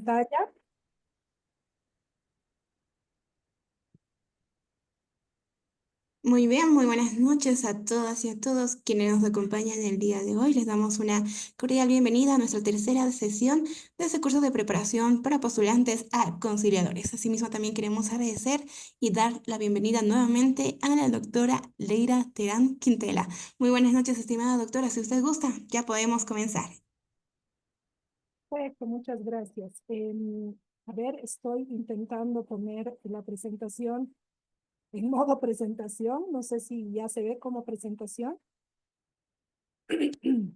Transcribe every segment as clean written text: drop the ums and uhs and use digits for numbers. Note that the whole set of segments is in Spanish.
pantalla. Muy bien, muy buenas noches a todas y a todos quienes nos acompañan el día de hoy. Les damos una cordial bienvenida a nuestra tercera sesión de ese curso de preparación para postulantes a conciliadores. Asimismo, también queremos agradecer y dar la bienvenida nuevamente a la doctora Leira Terán Quintela. Muy buenas noches, estimada doctora. Si usted gusta, ya podemos comenzar. Perfecto, muchas gracias. A ver, estoy intentando poner la presentación en modo presentación. No sé si ya se ve como presentación. ¿Me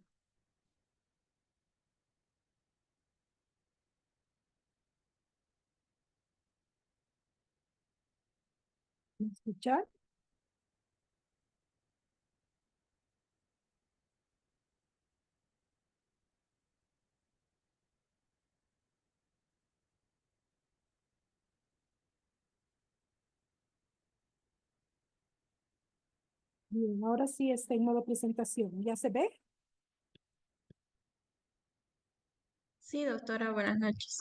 escuchan? Bien, ahora sí está en modo presentación. ¿Ya se ve? Sí, doctora, buenas noches.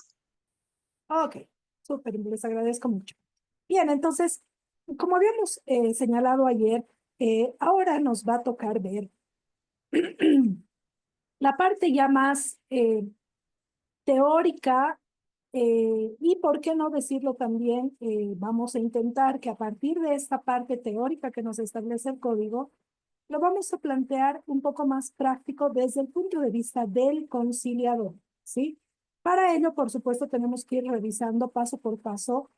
Ok, súper, les agradezco mucho. Bien, entonces, como habíamos señalado ayer, ahora nos va a tocar ver la parte ya más teórica, y por qué no decirlo también, vamos a intentar que a partir de esta parte teórica que nos establece el código, lo vamos a plantear un poco más práctico desde el punto de vista del conciliador, ¿sí? Para ello, por supuesto, tenemos que ir revisando paso por paso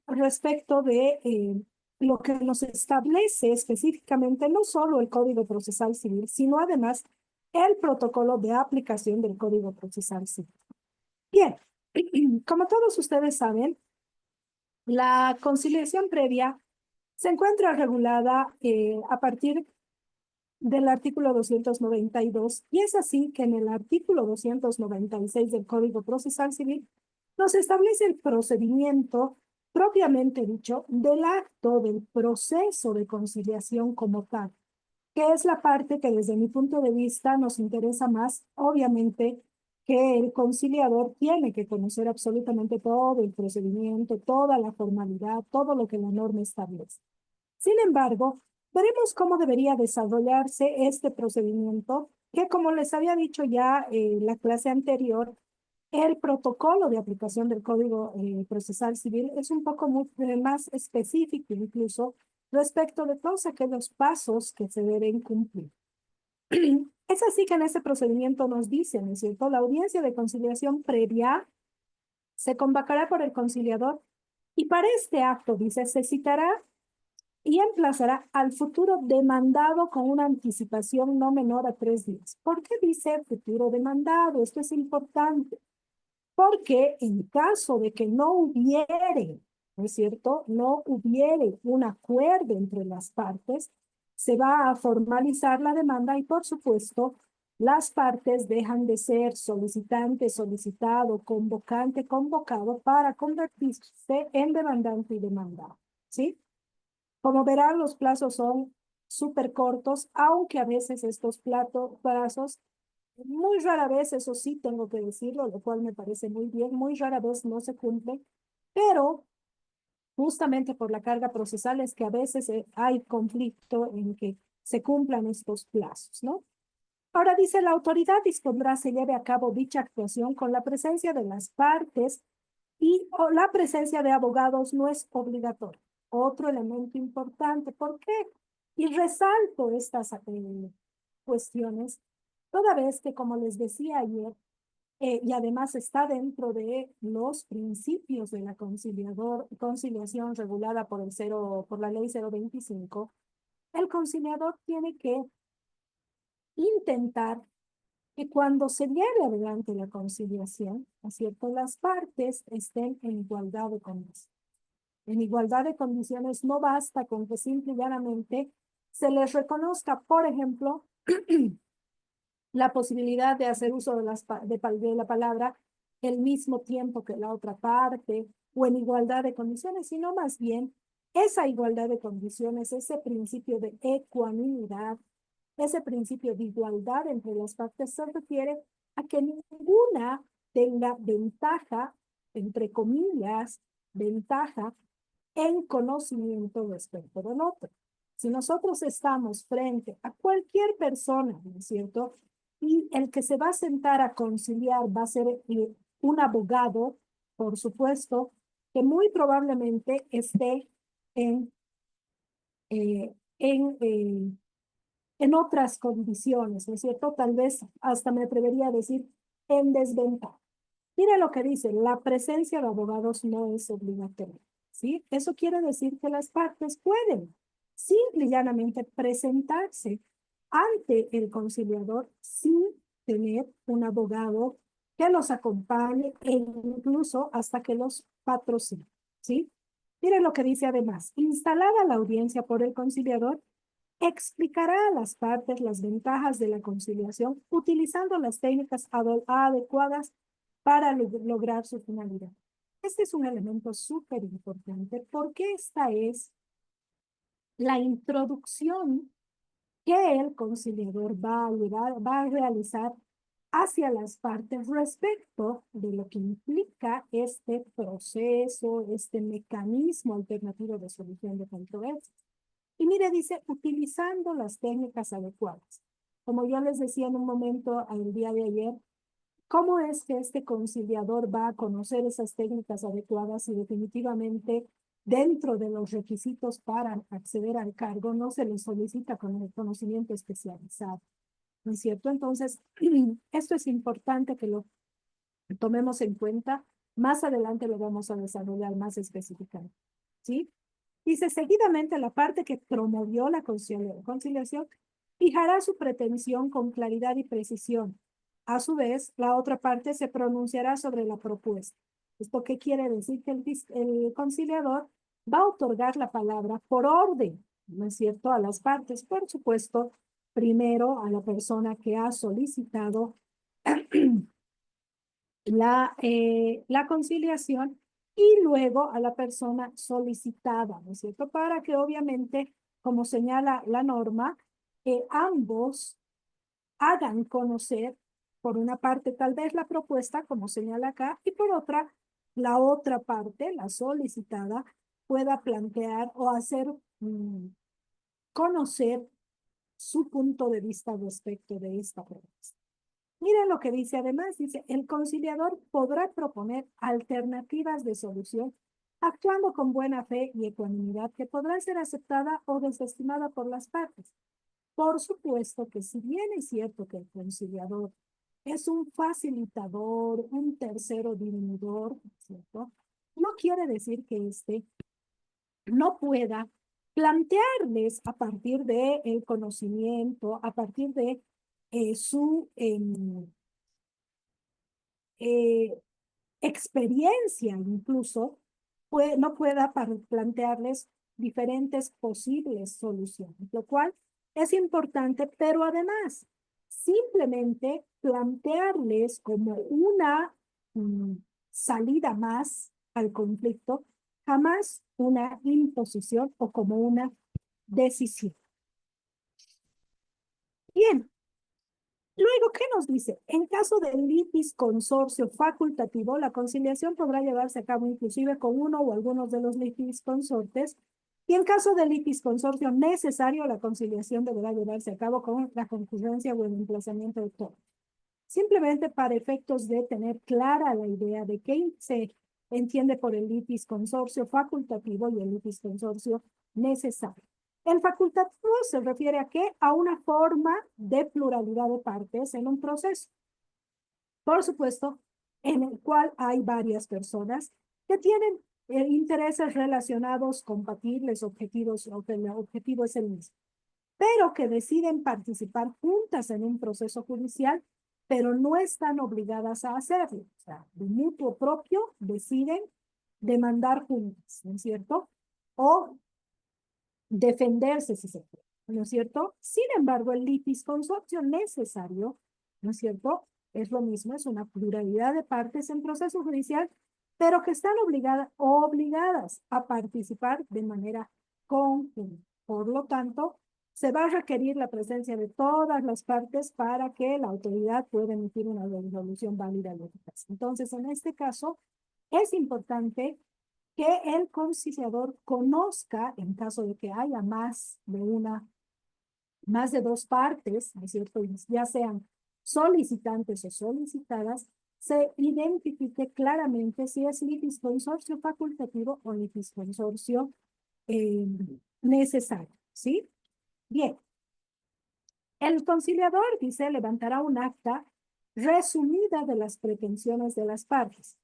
respecto de lo que nos establece específicamente no solo el Código Procesal Civil, sino además el protocolo de aplicación del Código Procesal Civil. Bien, como todos ustedes saben, la conciliación previa se encuentra regulada a partir del artículo 292 y es así que en el artículo 296 del Código Procesal Civil nos establece el procedimiento propiamente dicho del acto del proceso de conciliación como tal, que es la parte que desde mi punto de vista nos interesa más, obviamente, que el conciliador tiene que conocer absolutamente todo el procedimiento, toda la formalidad, todo lo que la norma establece. Sin embargo, veremos cómo debería desarrollarse este procedimiento, que como les había dicho ya en la clase anterior, el protocolo de aplicación del Código Procesal Civil es un poco más específico incluso respecto de todos aquellos pasos que se deben cumplir. Es así que en este procedimiento nos dicen, ¿no es cierto? La audiencia de conciliación previa se convocará por el conciliador y para este acto, dice, se citará y emplazará al futuro demandado con una anticipación no menor a 3 días. ¿Por qué dice futuro demandado? Esto es importante, porque en caso de que no hubiere, ¿no es cierto? No hubiere un acuerdo entre las partes, se va a formalizar la demanda y, por supuesto, las partes dejan de ser solicitante, solicitado, convocante, convocado para convertirse en demandante y demandado, ¿sí? Como verán, los plazos son súper cortos, aunque a veces estos plazos, muy rara vez, eso sí tengo que decirlo, lo cual me parece muy bien, muy rara vez no se cumple, pero justamente por la carga procesal es que a veces hay conflicto en que se cumplan estos plazos, ¿no? Ahora dice, la autoridad dispondrá se lleve a cabo dicha actuación con la presencia de las partes y o la presencia de abogados no es obligatoria. Otro elemento importante, ¿por qué? Y resalto estas cuestiones, toda vez que, como les decía ayer, y además está dentro de los principios de la conciliación regulada por la ley 025, el conciliador tiene que intentar que cuando se lleve adelante la conciliación, ¿no es cierto?, las partes estén en igualdad de condiciones. En igualdad de condiciones no basta con que simple y llanamente se les reconozca, por ejemplo, la posibilidad de hacer uso de la palabra el mismo tiempo que la otra parte o en igualdad de condiciones, sino más bien esa igualdad de condiciones, ese principio de ecuanimidad, ese principio de igualdad entre las partes se refiere a que ninguna tenga ventaja, entre comillas, ventaja en conocimiento respecto del otro. Si nosotros estamos frente a cualquier persona, ¿no es cierto? Y el que se va a sentar a conciliar va a ser un abogado, por supuesto, que muy probablemente esté en, eh, en, eh, en otras condiciones, ¿no es cierto? Tal vez hasta me atrevería a decir en desventaja. Mira lo que dice, la presencia de abogados no es obligatoria, ¿sí? Eso quiere decir que las partes pueden simple y llanamente presentarse ante el conciliador sin tener un abogado que los acompañe e incluso hasta que los patrocine, ¿sí? Miren lo que dice además, instalada la audiencia por el conciliador, explicará a las partes las ventajas de la conciliación utilizando las técnicas adecuadas para lograr su finalidad. Este es un elemento súper importante porque esta es la introducción que el conciliador va a realizar hacia las partes respecto de lo que implica este proceso, este mecanismo alternativo de solución de controversias. Y mire, dice, utilizando las técnicas adecuadas. Como yo les decía en un momento el día de ayer, ¿cómo es que este conciliador va a conocer esas técnicas adecuadas y definitivamente dentro de los requisitos para acceder al cargo no se le solicita con el conocimiento especializado? ¿No es cierto? Entonces, esto es importante que lo tomemos en cuenta. Más adelante lo vamos a desarrollar más específicamente. ¿Sí? Dice, seguidamente la parte que promovió la conciliación fijará su pretensión con claridad y precisión. A su vez, la otra parte se pronunciará sobre la propuesta. ¿Esto qué quiere decir? Que el conciliador va a otorgar la palabra por orden, ¿no es cierto?, a las partes. Por supuesto, primero a la persona que ha solicitado la conciliación y luego a la persona solicitada, ¿no es cierto? Para que obviamente, como señala la norma, ambos hagan conocer, por una parte tal vez la propuesta, como señala acá, y por otra, la otra parte, la solicitada, pueda plantear o hacer conocer su punto de vista respecto de esta propuesta. Mira lo que dice además, dice, el conciliador podrá proponer alternativas de solución actuando con buena fe y ecuanimidad que podrán ser aceptada o desestimada por las partes. Por supuesto que si bien es cierto que el conciliador es un facilitador, un tercero dirimidor, ¿cierto? No quiere decir que éste no pueda plantearles a partir de el conocimiento, a partir de su experiencia incluso, no pueda plantearles diferentes posibles soluciones, lo cual es importante, pero además simplemente plantearles como una salida más al conflicto, jamás una imposición o como una decisión. Bien, luego, ¿qué nos dice? En caso del litis consorcio facultativo, la conciliación podrá llevarse a cabo inclusive con uno o algunos de los litis consortes, y en caso del litis consorcio necesario, la conciliación deberá llevarse a cabo con la concurrencia o el emplazamiento de todos. Simplemente para efectos de tener clara la idea de qué se entiende por el litis consorcio facultativo y el litis consorcio necesario. El facultativo se refiere a qué? A una forma de pluralidad de partes en un proceso. Por supuesto, en el cual hay varias personas que tienen intereses relacionados, compatibles, objetivos, o que el objetivo es el mismo, pero que deciden participar juntas en un proceso judicial, pero no están obligadas a hacerlo. O sea, de mutuo propio deciden demandar juntas, ¿no es cierto? O defenderse si se puede, ¿no es cierto? Sin embargo, el litis consorcio necesario, ¿no es cierto? Es lo mismo, es una pluralidad de partes en proceso judicial, pero que están obligadas a participar de manera conjunta. Por lo tanto, se va a requerir la presencia de todas las partes para que la autoridad pueda emitir una resolución válida y eficaz. Entonces, en este caso, es importante que el conciliador conozca, en caso de que haya más de dos partes, ¿no es cierto? Ya sean solicitantes o solicitadas, se identifique claramente si es litisconsorcio facultativo o litisconsorcio necesario, ¿sí? Bien. El conciliador, dice, levantará un acta resumida de las pretensiones de las partes,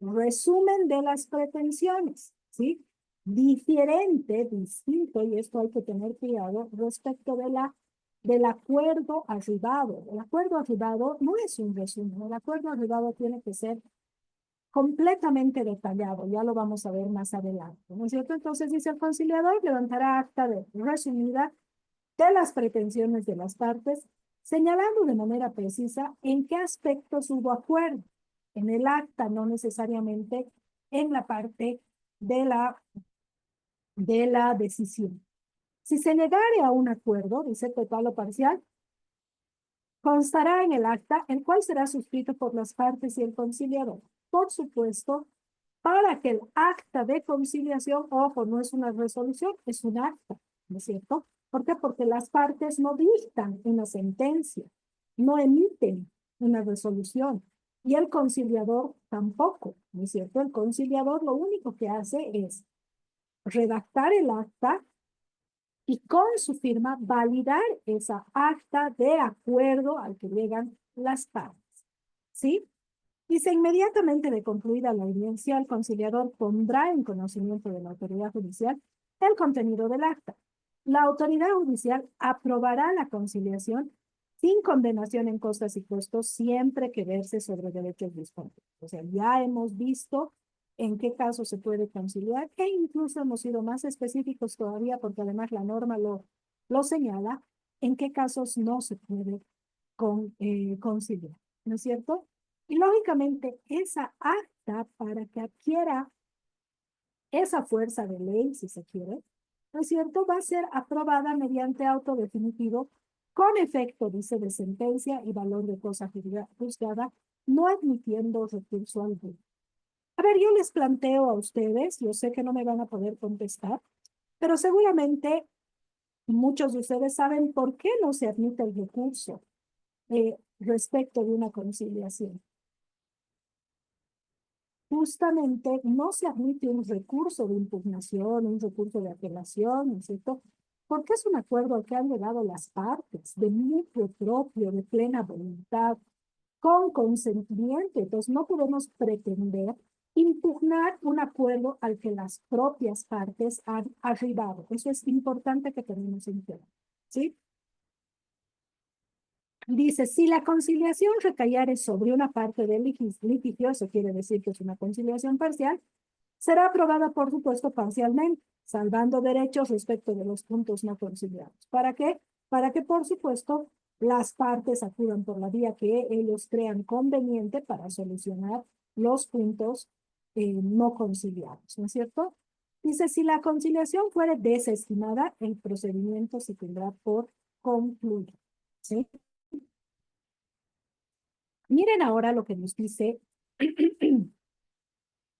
resumen de las pretensiones, ¿sí? Diferente, distinto, y esto hay que tener cuidado, respecto del acuerdo arribado. El acuerdo arribado no es un resumen, el acuerdo arribado tiene que ser completamente detallado, ya lo vamos a ver más adelante, ¿no es cierto? Entonces dice el conciliador, levantará acta resumida de las pretensiones de las partes, señalando de manera precisa en qué aspectos hubo acuerdo en el acta, no necesariamente en la parte de la decisión. Si se negare a un acuerdo, dice total o parcial, constará en el acta, el cual será suscrito por las partes y el conciliador. Por supuesto, para que el acta de conciliación, ojo, no es una resolución, es un acta, ¿no es cierto? ¿Por qué? Porque las partes no dictan una sentencia, no emiten una resolución, y el conciliador tampoco, ¿no es cierto? El conciliador lo único que hace es redactar el acta y con su firma validar esa acta de acuerdo al que llegan las partes, ¿sí? Dice, inmediatamente de concluida la audiencia, el conciliador pondrá en conocimiento de la autoridad judicial el contenido del acta. La autoridad judicial aprobará la conciliación sin condenación en costas y costos, siempre que verse sobre derechos disponibles. O sea, ya hemos visto en qué casos se puede conciliar e incluso hemos sido más específicos todavía porque además la norma lo señala, en qué casos no se puede conciliar, ¿no es cierto? Y lógicamente esa acta para que adquiera esa fuerza de ley, si se quiere, ¿no es cierto? Va a ser aprobada mediante auto definitivo con efecto, dice, de sentencia y valor de cosa juzgada, no admitiendo recurso alguno. A ver, yo les planteo a ustedes, yo sé que no me van a poder contestar, pero seguramente muchos de ustedes saben por qué no se admite el recurso respecto de una conciliación. Justamente no se admite un recurso de impugnación, un recurso de apelación, ¿no es cierto? Porque es un acuerdo al que han llegado las partes, de mutuo propio, de plena voluntad, con consentimiento. Entonces no podemos pretender impugnar un acuerdo al que las propias partes han arribado. Eso es importante que tenemos en cuenta, ¿sí? Dice, si la conciliación recayere sobre una parte del litigio, eso quiere decir que es una conciliación parcial, será aprobada, por supuesto, parcialmente, salvando derechos respecto de los puntos no conciliados. ¿Para qué? Para que, por supuesto, las partes acudan por la vía que ellos crean conveniente para solucionar los puntos no conciliados, ¿no es cierto? Dice, si la conciliación fuere desestimada, el procedimiento se tendrá por concluido, ¿sí? Miren ahora lo que nos dice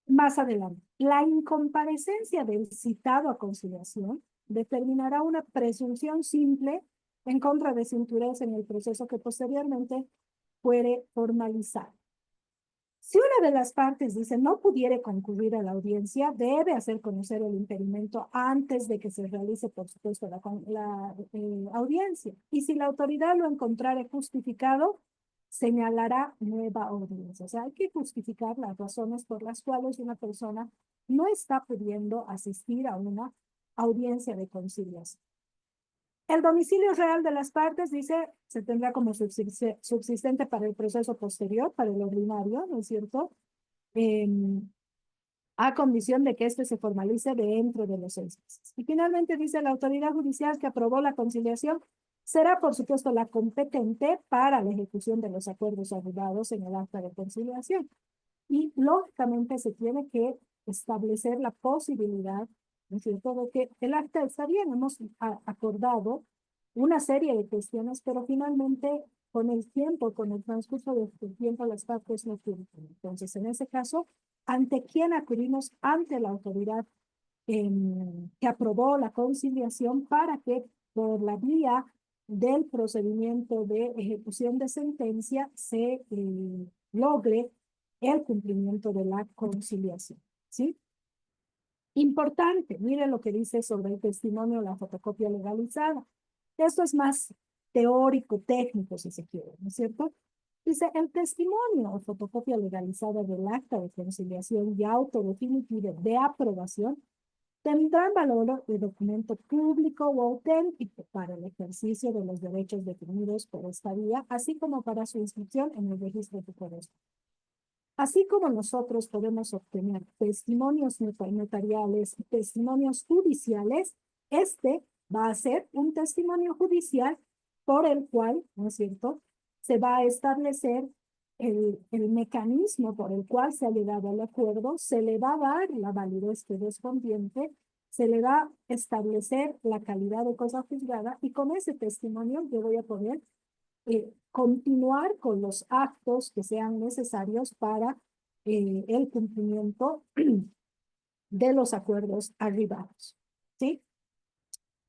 más adelante. La incomparecencia del citado a conciliación determinará una presunción simple en contra de cinturés en el proceso que posteriormente puede formalizar. Si una de las partes dice no pudiere concurrir a la audiencia, debe hacer conocer el impedimento antes de que se realice, por supuesto, la audiencia. Y si la autoridad lo encontrare justificado, señalará nueva audiencia. O sea, hay que justificar las razones por las cuales una persona no está pudiendo asistir a una audiencia de conciliación. El domicilio real de las partes, dice, se tendrá como subsistente para el proceso posterior, para el ordinario, ¿no es cierto? A condición de que éste se formalice dentro de los 6 meses. Y finalmente dice, la autoridad judicial que aprobó la conciliación será, por supuesto, la competente para la ejecución de los acuerdos arribados en el acta de conciliación. Y, lógicamente, se tiene que establecer la posibilidad ¿no es cierto? De que el acta está bien, hemos acordado una serie de cuestiones, pero finalmente con el tiempo, con el transcurso del tiempo, las partes no cumplen. Entonces, en ese caso, ¿ante quién acudimos? Ante la autoridad que aprobó la conciliación para que por la vía del procedimiento de ejecución de sentencia se logre el cumplimiento de la conciliación, ¿sí? Importante, miren lo que dice sobre el testimonio, la fotocopia legalizada. Esto es más teórico, técnico, si se quiere, ¿no es cierto? Dice, el testimonio o fotocopia legalizada del acta de conciliación y auto definitivo de aprobación tendrán valor de documento público o auténtico para el ejercicio de los derechos definidos por esta vía, así como para su inscripción en el registro de correspondencia. Así como nosotros podemos obtener testimonios notariales y testimonios judiciales, este va a ser un testimonio judicial por el cual, ¿no es cierto?, se va a establecer el mecanismo por el cual se ha llegado al acuerdo, se le va a dar la validez correspondiente, se le va a establecer la calidad de cosa juzgada y con ese testimonio yo voy a poder continuar con los actos que sean necesarios para el cumplimiento de los acuerdos arribados, ¿sí?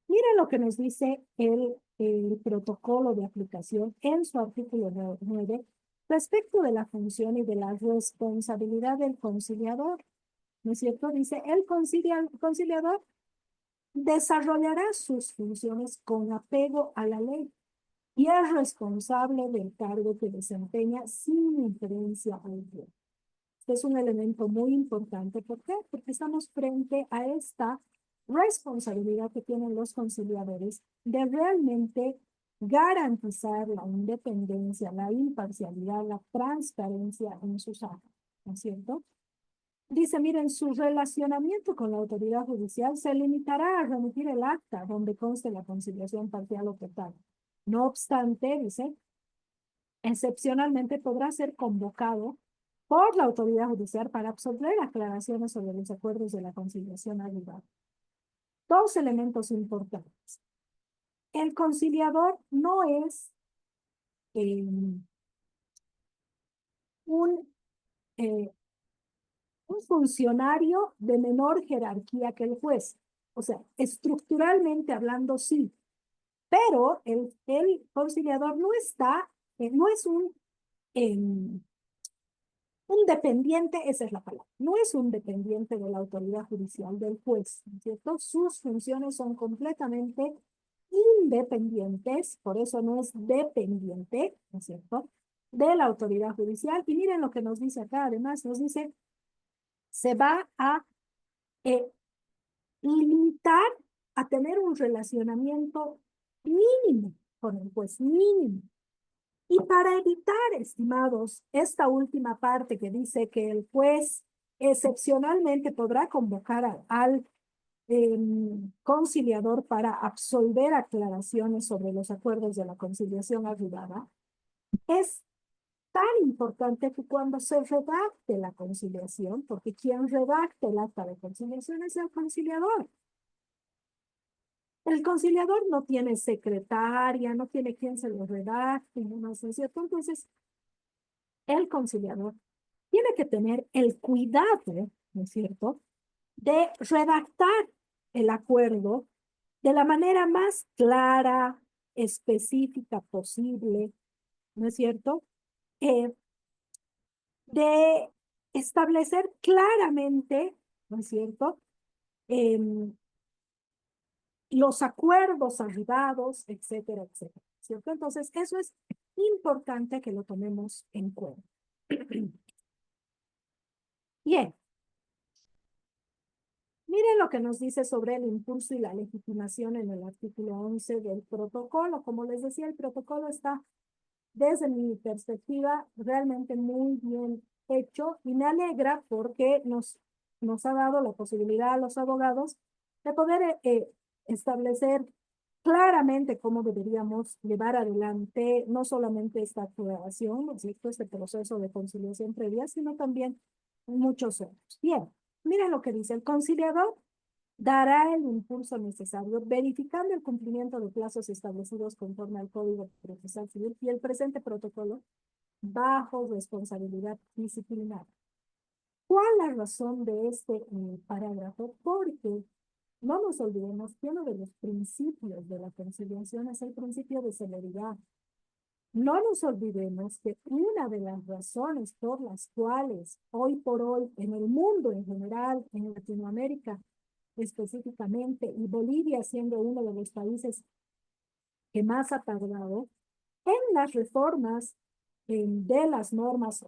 Miren lo que nos dice el protocolo de aplicación en su artículo 9 respecto de la función y de la responsabilidad del conciliador, ¿no es cierto? Dice, el conciliador desarrollará sus funciones con apego a la ley y es responsable del cargo que desempeña sin inferencia alguna. Este es un elemento muy importante. ¿Por qué? Porque estamos frente a esta responsabilidad que tienen los conciliadores de realmente garantizar la independencia, la imparcialidad, la transparencia en sus actos, ¿no es cierto? Dice, miren, su relacionamiento con la autoridad judicial se limitará a remitir el acta donde conste la conciliación parcial o total. No obstante, dice, excepcionalmente podrá ser convocado por la autoridad judicial para absolver aclaraciones sobre los acuerdos de la conciliación arribada. Dos elementos importantes. El conciliador no es un, eh, un funcionario de menor jerarquía que el juez. O sea, estructuralmente hablando, sí, pero el conciliador no está, no es un dependiente, esa es la palabra, no es un dependiente de la autoridad judicial del juez, ¿no es cierto? Sus funciones son completamente independientes, por eso no es dependiente, ¿no es cierto?, de la autoridad judicial. Y miren lo que nos dice acá, además nos dice, se va a limitar a tener un relacionamiento mínimo con el juez, mínimo. Y para evitar, estimados, esta última parte que dice que el juez excepcionalmente podrá convocar al conciliador para absolver aclaraciones sobre los acuerdos de la conciliación arribada, es tan importante que cuando se redacte la conciliación, porque quien redacte el acta de conciliación es el conciliador. El conciliador no tiene secretaria, no tiene quien se lo redacte, ¿no es cierto? Entonces, el conciliador tiene que tener el cuidado, ¿no es cierto?, de redactar el acuerdo de la manera más clara, específica posible, ¿no es cierto? De establecer claramente, ¿no es cierto?, los acuerdos arribados, etcétera, etcétera, ¿cierto? Entonces, eso es importante que lo tomemos en cuenta. Bien. Miren lo que nos dice sobre el impulso y la legitimación en el artículo 11 del protocolo. Como les decía, el protocolo está, desde mi perspectiva, realmente muy bien hecho y me alegra porque nos ha dado la posibilidad a los abogados de poder establecer claramente cómo deberíamos llevar adelante no solamente esta aclaración, ¿no es cierto?, este proceso de conciliación previa, sino también muchos otros. Bien, miren lo que dice el conciliador. dará el impulso necesario, verificando el cumplimiento de plazos establecidos conforme al Código Procesal Civil y el presente protocolo bajo responsabilidad disciplinaria. ¿Cuál es la razón de este parágrafo? Porque no nos olvidemos que uno de los principios de la conciliación es el principio de celeridad. No nos olvidemos que una de las razones por las cuales hoy por hoy en el mundo en general, en Latinoamérica específicamente, y Bolivia siendo uno de los países que más ha tardado, en las reformas de las normas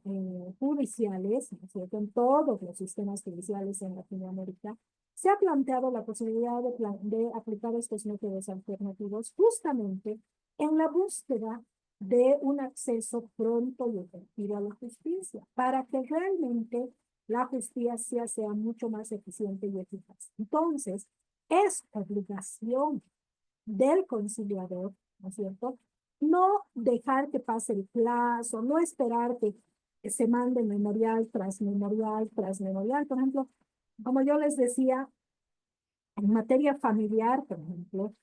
judiciales, ¿no es cierto? En todos los sistemas judiciales en Latinoamérica, se ha planteado la posibilidad de aplicar estos métodos alternativos justamente en la búsqueda de un acceso pronto y efectivo a la justicia, para que realmente la justicia sea mucho más eficiente y eficaz. Entonces, es obligación del conciliador, ¿no es cierto? No dejar que pase el plazo, no esperar que se mande memorial tras memorial tras memorial. Por ejemplo, como yo les decía, en materia familiar, por ejemplo,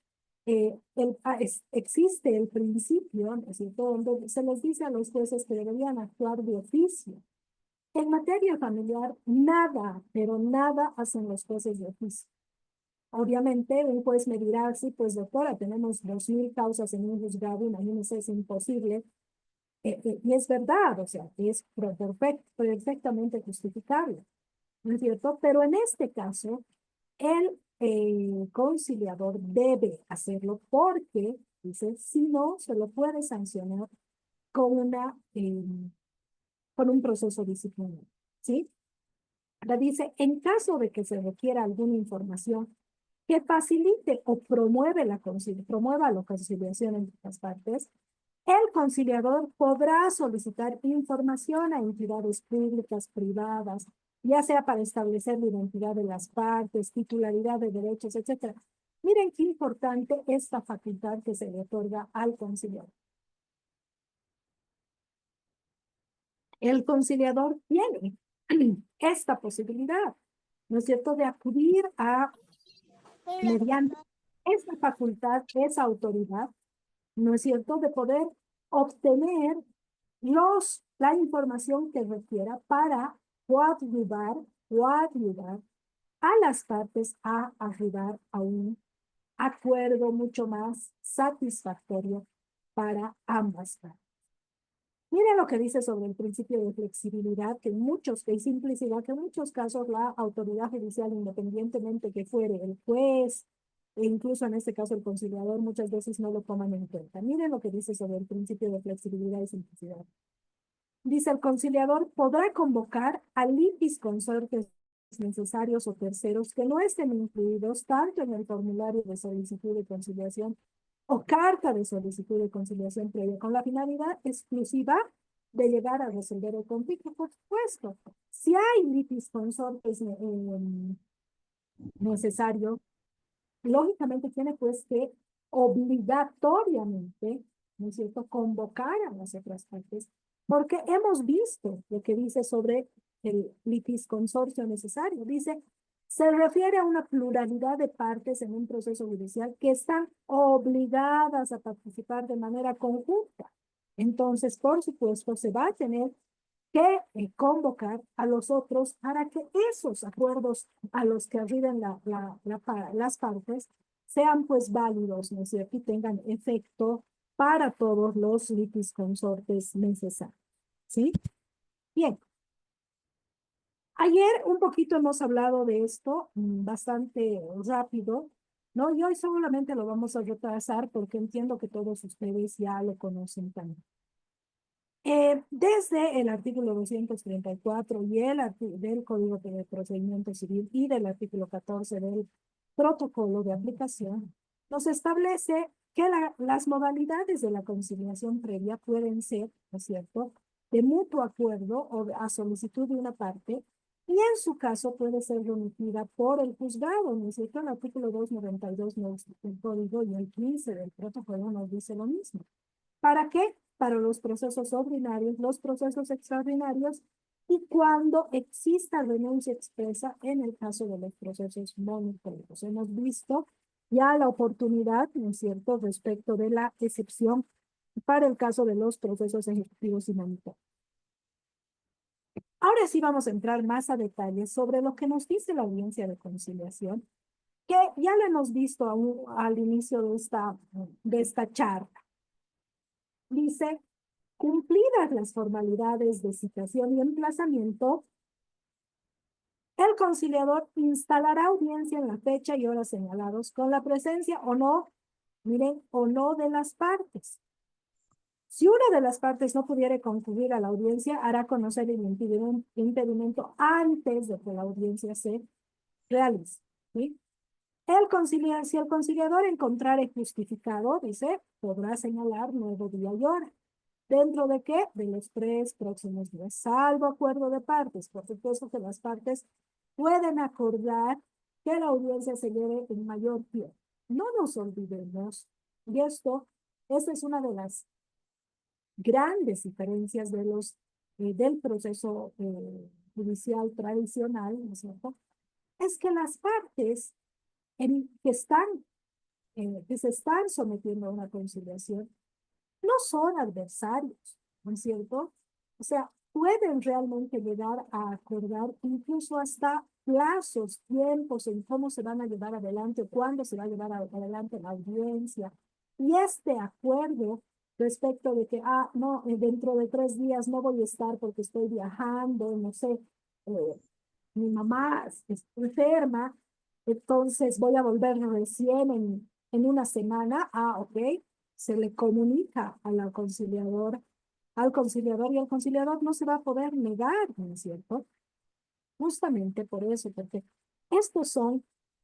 existe el principio, ¿no es cierto?, donde se les dice a los jueces que deberían actuar de oficio. En materia familiar, nada, pero nada hacen los jueces de oficio. Obviamente, un juez me dirá, sí, pues doctora, tenemos 2000 causas en un juzgado, imagínense, es imposible. Y es verdad, o sea, es perfectamente justificable, ¿no es cierto? Pero en este caso, el conciliador debe hacerlo porque, dice, si no, se lo puede sancionar con, con un proceso disciplinario, ¿sí? Ahora dice, en caso de que se requiera alguna información que facilite o promueva la conciliación entre las partes, el conciliador podrá solicitar información a entidades públicas, privadas, ya sea para establecer la identidad de las partes, titularidad de derechos, etc. Miren qué importante esta facultad que se le otorga al conciliador. El conciliador tiene esta posibilidad, ¿no es cierto?, de acudir a, mediante esta facultad, esa autoridad, ¿no es cierto?, de poder obtener la información que requiera para coadyuvar a las partes a arribar a un acuerdo mucho más satisfactorio para ambas partes. Miren lo que dice sobre el principio de flexibilidad, y simplicidad, que en muchos casos la autoridad judicial, independientemente que fuere el juez, e incluso en este caso el conciliador, muchas veces no lo toman en cuenta. Miren lo que dice sobre el principio de flexibilidad y simplicidad. Dice, el conciliador podrá convocar a litis consortes necesarios o terceros que no estén incluidos tanto en el formulario de solicitud de conciliación o carta de solicitud de conciliación previa, con la finalidad exclusiva de llegar a resolver el conflicto. Por supuesto, si hay litis consortes necesario, lógicamente tiene pues que obligatoriamente, ¿no es cierto?, convocar a las otras partes, porque hemos visto lo que dice sobre el litis consorcio necesario. Dice, se refiere a una pluralidad de partes en un proceso judicial que están obligadas a participar de manera conjunta. Entonces, por supuesto, se va a tener que convocar a los otros para que esos acuerdos a los que arriben las partes sean pues válidos, ¿no es cierto?, y tengan efecto para todos los litis consortes necesarios, ¿sí? Bien. Ayer un poquito hemos hablado de esto, bastante rápido, ¿no? Y hoy solamente lo vamos a retrasar porque entiendo que todos ustedes ya lo conocen también. Desde el artículo 234 y del Código de Procedimiento Civil y del artículo 14 del protocolo de aplicación, nos establece que las modalidades de la conciliación previa pueden ser, ¿no es cierto?, de mutuo acuerdo o a solicitud de una parte, y en su caso puede ser remitida por el juzgado, ¿no es cierto? El artículo 292 del Código y el 15 del protocolo nos dice lo mismo. ¿Para qué? Para los procesos ordinarios, los procesos extraordinarios, y cuando exista renuncia expresa en el caso de los procesos monetarios. Hemos visto ya la oportunidad, ¿no es cierto?, respecto de la excepción para el caso de los procesos ejecutivos y monetarios. Ahora sí vamos a entrar más a detalle sobre lo que nos dice la audiencia de conciliación, que ya lo hemos visto al inicio de esta charla. Dice, cumplidas las formalidades de citación y emplazamiento, el conciliador instalará audiencia en la fecha y hora señalados con la presencia o no, miren, o no de las partes. Si una de las partes no pudiera concurrir a la audiencia, hará conocer el impedimento antes de que la audiencia se realice. ¿Sí? Si el conciliador encontrare justificado, dice, podrá señalar nuevo día y hora. ¿Dentro de qué? De los 3 próximos días, salvo acuerdo de partes. Por supuesto que las partes pueden acordar que la audiencia se lleve en mayor tiempo. No nos olvidemos, y esta es una de las grandes diferencias del proceso judicial tradicional, ¿no es cierto? Es que las partes que se están sometiendo a una conciliación no son adversarios, ¿no es cierto? O sea, pueden realmente llegar a acordar incluso hasta plazos, tiempos en cómo se van a llevar adelante, cuándo se va a llevar adelante la audiencia. Y este acuerdo respecto de que, no, dentro de 3 días no voy a estar porque estoy viajando, no sé, mi mamá está enferma, entonces voy a volver recién en una semana, ok, se le comunica al conciliador y el conciliador no se va a poder negar, ¿no es cierto? Justamente por eso, porque estos son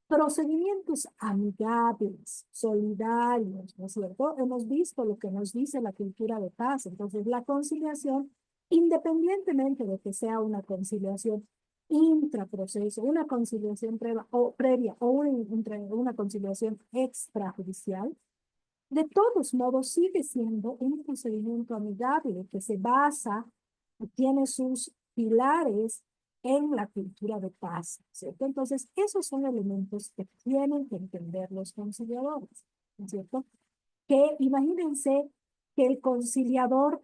procedimientos amigables, solidarios, ¿no es cierto? Hemos visto lo que nos dice la cultura de paz, entonces la conciliación, independientemente de que sea una conciliación intraproceso, una conciliación previa o una conciliación extrajudicial, de todos modos sigue siendo un procedimiento amigable que se basa y tiene sus pilares en la cultura de paz, ¿cierto? Entonces, esos son elementos que tienen que entender los conciliadores, ¿no es cierto? Que imagínense que el conciliador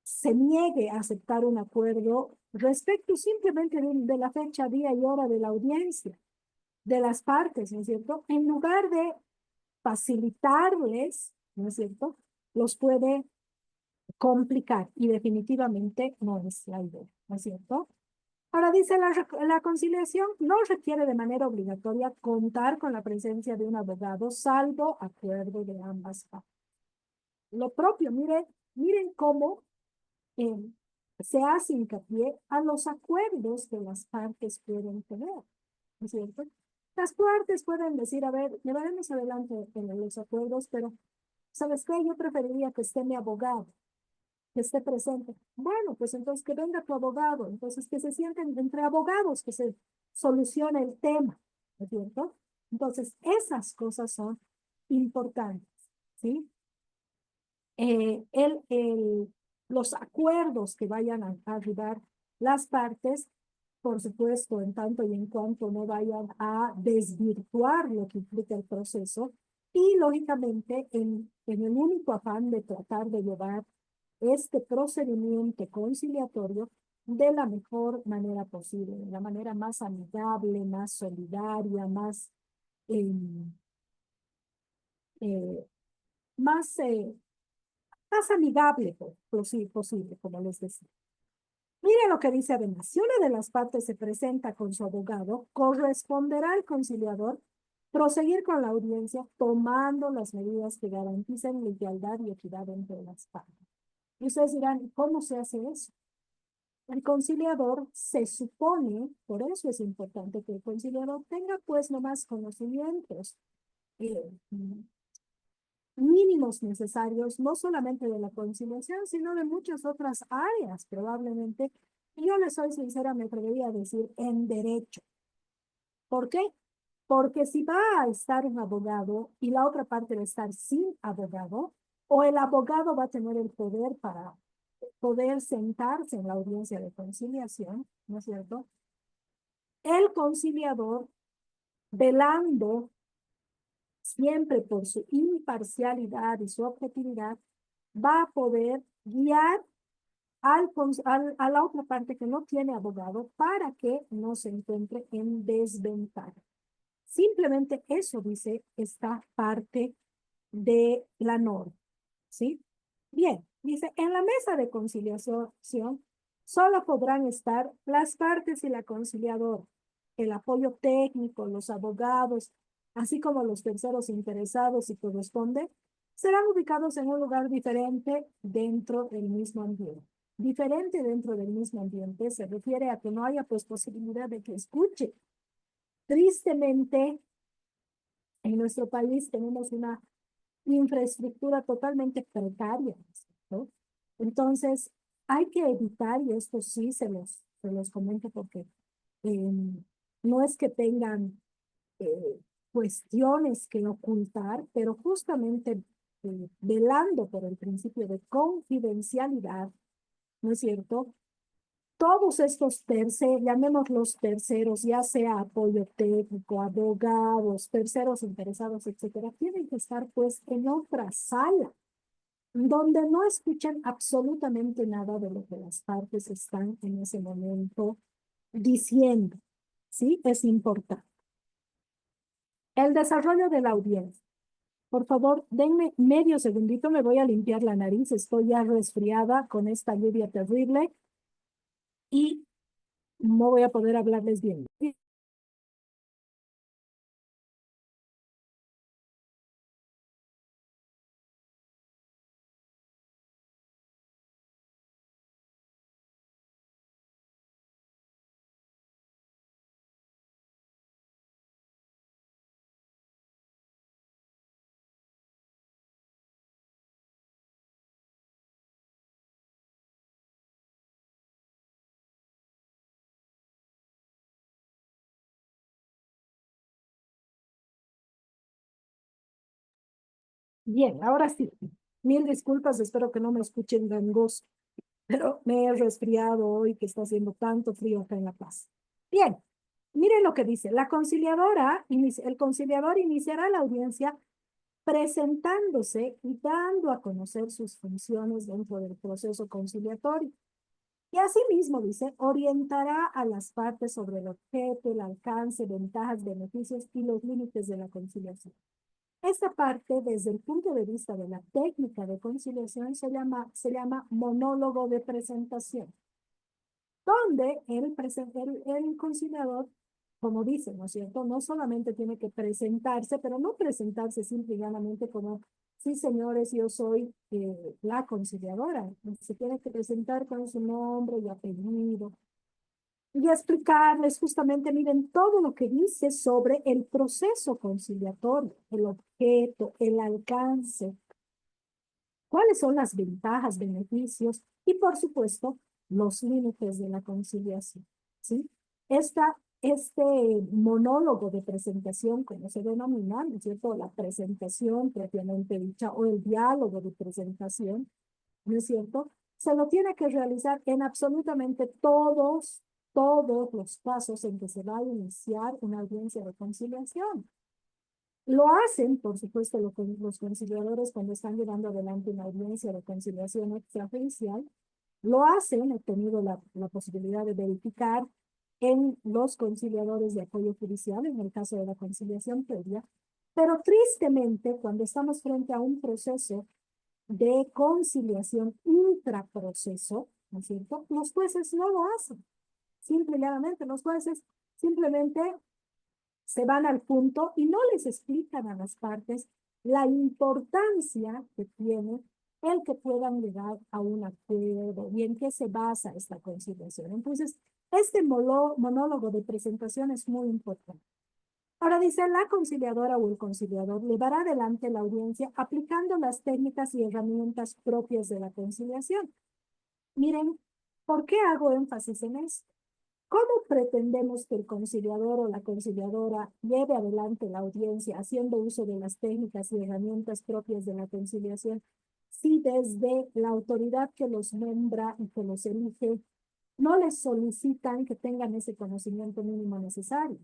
se niegue a aceptar un acuerdo respecto simplemente de la fecha, día y hora de la audiencia de las partes, ¿no es cierto? En lugar de facilitarles, ¿no es cierto? Los puede complicar y definitivamente no es la idea, ¿no es cierto? Ahora dice la conciliación no requiere de manera obligatoria contar con la presencia de un abogado, salvo acuerdo de ambas partes. Lo propio, miren cómo se hace hincapié a los acuerdos que las partes pueden tener, ¿no es cierto? Las partes pueden decir, a ver, llevaremos adelante en los acuerdos, pero ¿sabes qué? Yo preferiría que esté mi abogado, que esté presente. Bueno, pues entonces que venga tu abogado, entonces que se sienten entre abogados, que se solucione el tema, ¿no es cierto? Entonces, esas cosas son importantes, ¿sí? Los acuerdos que vayan a arribar las partes, por supuesto, en tanto y en cuanto no vayan a desvirtuar lo que implica el proceso, y lógicamente en el único afán de tratar de llevar este procedimiento conciliatorio de la mejor manera posible, de la manera más amigable, más solidaria, eh, eh, más, eh, más amigable posible, como les decía. Mire lo que dice además, si una de las partes se presenta con su abogado, corresponderá al conciliador proseguir con la audiencia tomando las medidas que garanticen la igualdad y equidad entre las partes. Y ustedes dirán, ¿cómo se hace eso? El conciliador se supone, por eso es importante que el conciliador tenga pues nomás conocimientos mínimos necesarios, no solamente de la conciliación, sino de muchas otras áreas, probablemente. Y yo les soy sincera, me atrevería a decir en derecho. ¿Por qué? Porque si va a estar un abogado y la otra parte va a estar sin abogado, o el abogado va a tener el poder para poder sentarse en la audiencia de conciliación, ¿no es cierto? El conciliador, velando siempre por su imparcialidad y su objetividad, va a poder guiar a la otra parte que no tiene abogado para que no se encuentre en desventaja. Simplemente eso dice esta parte de la norma, ¿sí? Bien, dice, en la mesa de conciliación solo podrán estar las partes y la conciliadora, el apoyo técnico, los abogados, así como los terceros interesados si corresponde, serán ubicados en un lugar diferente dentro del mismo ambiente. Diferente dentro del mismo ambiente se refiere a que no haya pues posibilidad de que escuche. Tristemente, en nuestro país tenemos una infraestructura totalmente precaria, ¿no? Entonces, hay que evitar, y esto sí se los comento porque eh, no es que tengan cuestiones que ocultar, pero justamente velando por el principio de confidencialidad, ¿no es cierto? Todos estos terceros, llamémoslos terceros, ya sea apoyo técnico, abogados, terceros interesados, etcétera, tienen que estar pues en otra sala, donde no escuchan absolutamente nada de lo que las partes están en ese momento diciendo. ¿Sí? Es importante. El desarrollo de la audiencia. Por favor, denme medio segundito, me voy a limpiar la nariz, estoy ya resfriada con esta lluvia terrible y no voy a poder hablarles bien. Bien, ahora sí. Mil disculpas, espero que no me escuchen gangoso, pero me he resfriado hoy que está haciendo tanto frío acá en La Paz. Bien, miren lo que dice. El conciliador iniciará la audiencia presentándose y dando a conocer sus funciones dentro del proceso conciliatorio. Y asimismo, dice, orientará a las partes sobre el objeto, el alcance, ventajas, beneficios y los límites de la conciliación. Esta parte, desde el punto de vista de la técnica de conciliación, se llama monólogo de presentación, donde el conciliador, como dice, ¿no es cierto?, no solamente tiene que presentarse, pero no presentarse simple y llanamente como, sí, señores, yo soy la conciliadora. Se tiene que presentar con su nombre y apellido, y explicarles justamente, miren, todo lo que dice sobre el proceso conciliatorio, el objeto, el alcance, cuáles son las ventajas, beneficios y, por supuesto, los límites de la conciliación, ¿sí? Este monólogo de presentación, como se denomina, ¿no es cierto?, la presentación propiamente dicha o el diálogo de presentación, ¿no es cierto?, se lo tiene que realizar en absolutamente todos los casos en que se va a iniciar una audiencia de conciliación. Lo hacen, por supuesto, los conciliadores cuando están llevando adelante una audiencia de conciliación extrajudicial. Lo hacen, he tenido la posibilidad de verificar en los conciliadores de apoyo judicial, en el caso de la conciliación previa, pero tristemente, cuando estamos frente a un proceso de conciliación intraproceso, ¿no es cierto?, los jueces no lo hacen. Simplemente los jueces simplemente se van al punto y no les explican a las partes la importancia que tiene el que puedan llegar a un acuerdo y en qué se basa esta conciliación. Entonces, este monólogo de presentación es muy importante. Ahora dice, la conciliadora o el conciliador llevará adelante la audiencia aplicando las técnicas y herramientas propias de la conciliación. Miren, ¿por qué hago énfasis en esto? ¿Cómo pretendemos que el conciliador o la conciliadora lleve adelante la audiencia haciendo uso de las técnicas y herramientas propias de la conciliación si desde la autoridad que los nombra y que los elige, no les solicitan que tengan ese conocimiento mínimo necesario.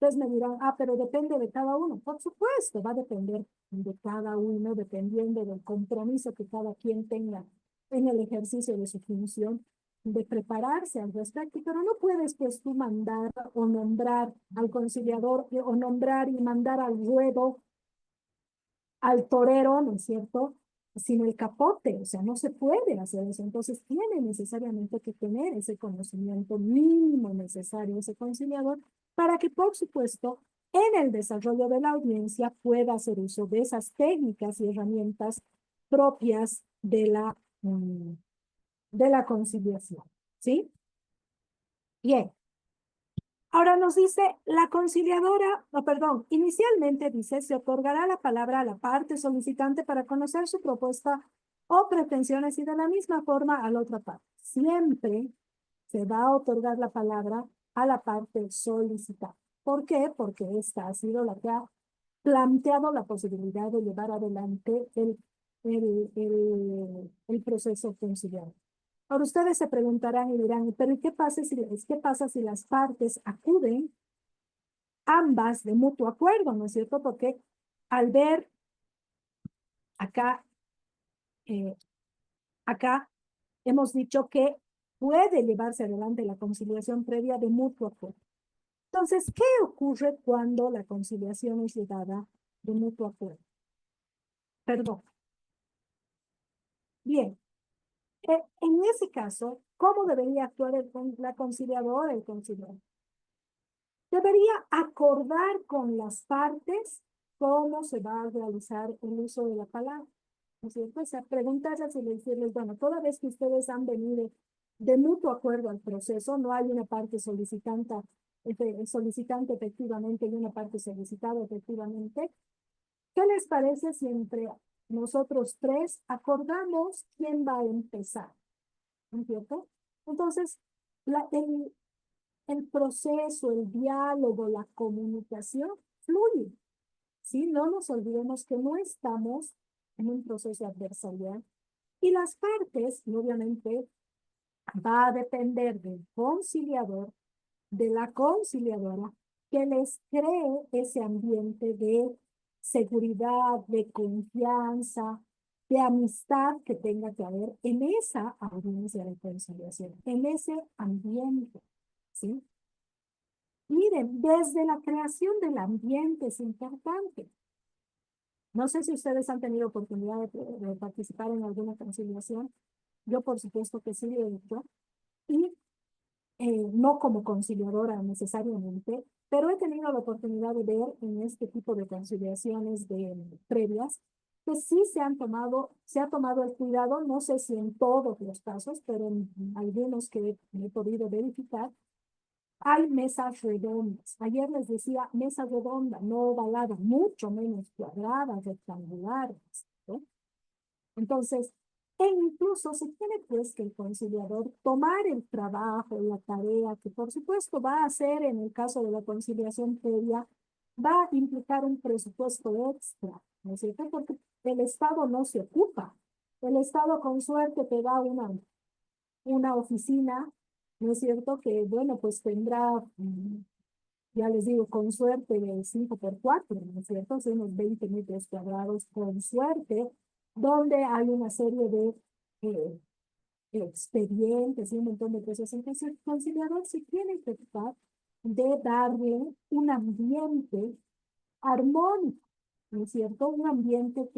Entonces me dirán, pero depende de cada uno. Por supuesto, va a depender de cada uno, dependiendo del compromiso que cada quien tenga en el ejercicio de su función, de prepararse al respecto, pero no puedes pues tú mandar o nombrar al conciliador o nombrar y mandar al ruedo, al torero, ¿no es cierto? Sin el capote, o sea, no se puede hacer eso. Entonces tiene necesariamente que tener ese conocimiento mínimo necesario, ese conciliador, para que, por supuesto, en el desarrollo de la audiencia pueda hacer uso de esas técnicas y herramientas propias de la conciliación, ¿sí? Bien. Ahora nos dice la conciliadora, no, perdón, inicialmente dice, se otorgará la palabra a la parte solicitante para conocer su propuesta o pretensiones y de la misma forma a la otra parte. Siempre se va a otorgar la palabra a la parte solicitante. ¿Por qué? Porque esta ha sido la que ha planteado la posibilidad de llevar adelante el proceso conciliar. Ahora ustedes se preguntarán y dirán, pero ¿y qué pasa si las partes acuden ambas de mutuo acuerdo, ¿no es cierto? Porque al ver acá, eh, acá hemos dicho que puede llevarse adelante la conciliación previa de mutuo acuerdo. Entonces, ¿qué ocurre cuando la conciliación es llevada de mutuo acuerdo? Perdón. Bien, en ese caso, ¿cómo debería actuar la conciliadora, el conciliador? Debería acordar con las partes cómo se va a realizar el uso de la palabra. ¿No es cierto? O sea, preguntarles y decirles, bueno, toda vez que ustedes han venido de mutuo acuerdo al proceso, no hay una parte solicitante efectivamente y una parte solicitada efectivamente. ¿Qué les parece si entre nosotros tres acordamos quién va a empezar? ¿No es cierto? Entonces, el proceso, el diálogo, la comunicación fluye. ¿Sí? No nos olvidemos que no estamos en un proceso adversarial y las partes, y obviamente, va a depender del conciliador, de la conciliadora, que les cree ese ambiente de seguridad, de confianza, de amistad que tenga que haber en esa audiencia de conciliación, en ese ambiente, ¿sí? Miren, desde la creación del ambiente es importante. No sé si ustedes han tenido oportunidad de participar en alguna conciliación. Yo, por supuesto que sí lo he hecho. Y no como conciliadora necesariamente, pero he tenido la oportunidad de ver en este tipo de conciliaciones previas que sí se ha tomado el cuidado, no sé si en todos los casos, pero en algunos que he podido verificar, hay mesas redondas. Ayer les decía mesa redonda, no ovalada, mucho menos cuadradas, rectangulares, ¿no? Entonces, e incluso se tiene pues que el conciliador tomar el trabajo, la tarea, que por supuesto va a hacer en el caso de la conciliación previa, va a implicar un presupuesto extra, ¿no es cierto? Porque el Estado no se ocupa. El Estado con suerte te da una oficina, ¿no es cierto? Que, bueno, pues tendrá, ya les digo, con suerte de 5 por 4, ¿no es cierto? Son unos 20 metros cuadrados con suerte, donde hay una serie de expedientes y un montón de cosas. Entonces, el conciliador se tiene que tratar de darle un ambiente armónico, ¿no es cierto? Un ambiente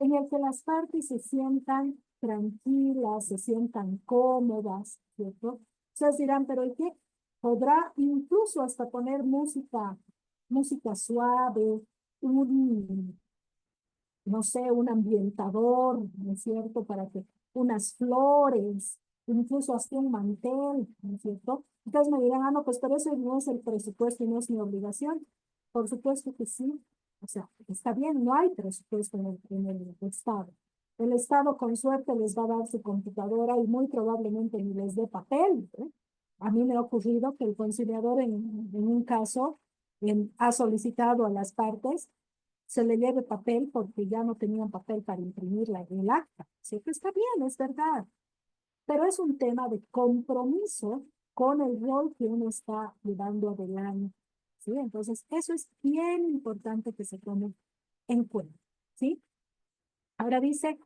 en el que las partes se sientan tranquilas, se sientan cómodas, ¿cierto? Ustedes dirán, pero ¿y qué? Podrá incluso hasta poner música suave, no sé, un ambientador, ¿no es cierto? Para que unas flores, incluso hasta un mantel, ¿no es cierto? Entonces me dirán, no, pues pero eso no es el presupuesto y no es mi obligación. Por supuesto que sí. O sea, está bien, no hay presupuesto en el Estado. El Estado con suerte les va a dar su computadora y muy probablemente ni les dé papel, ¿eh? A mí me ha ocurrido que el conciliador en un caso ha solicitado a las partes se le lleve papel porque ya no tenían papel para imprimir el acta. Sí, que está bien, es verdad, pero es un tema de compromiso con el rol que uno está llevando adelante. ¿Sí? Entonces, eso es bien importante que se tome en cuenta. ¿Sí? Ahora dice,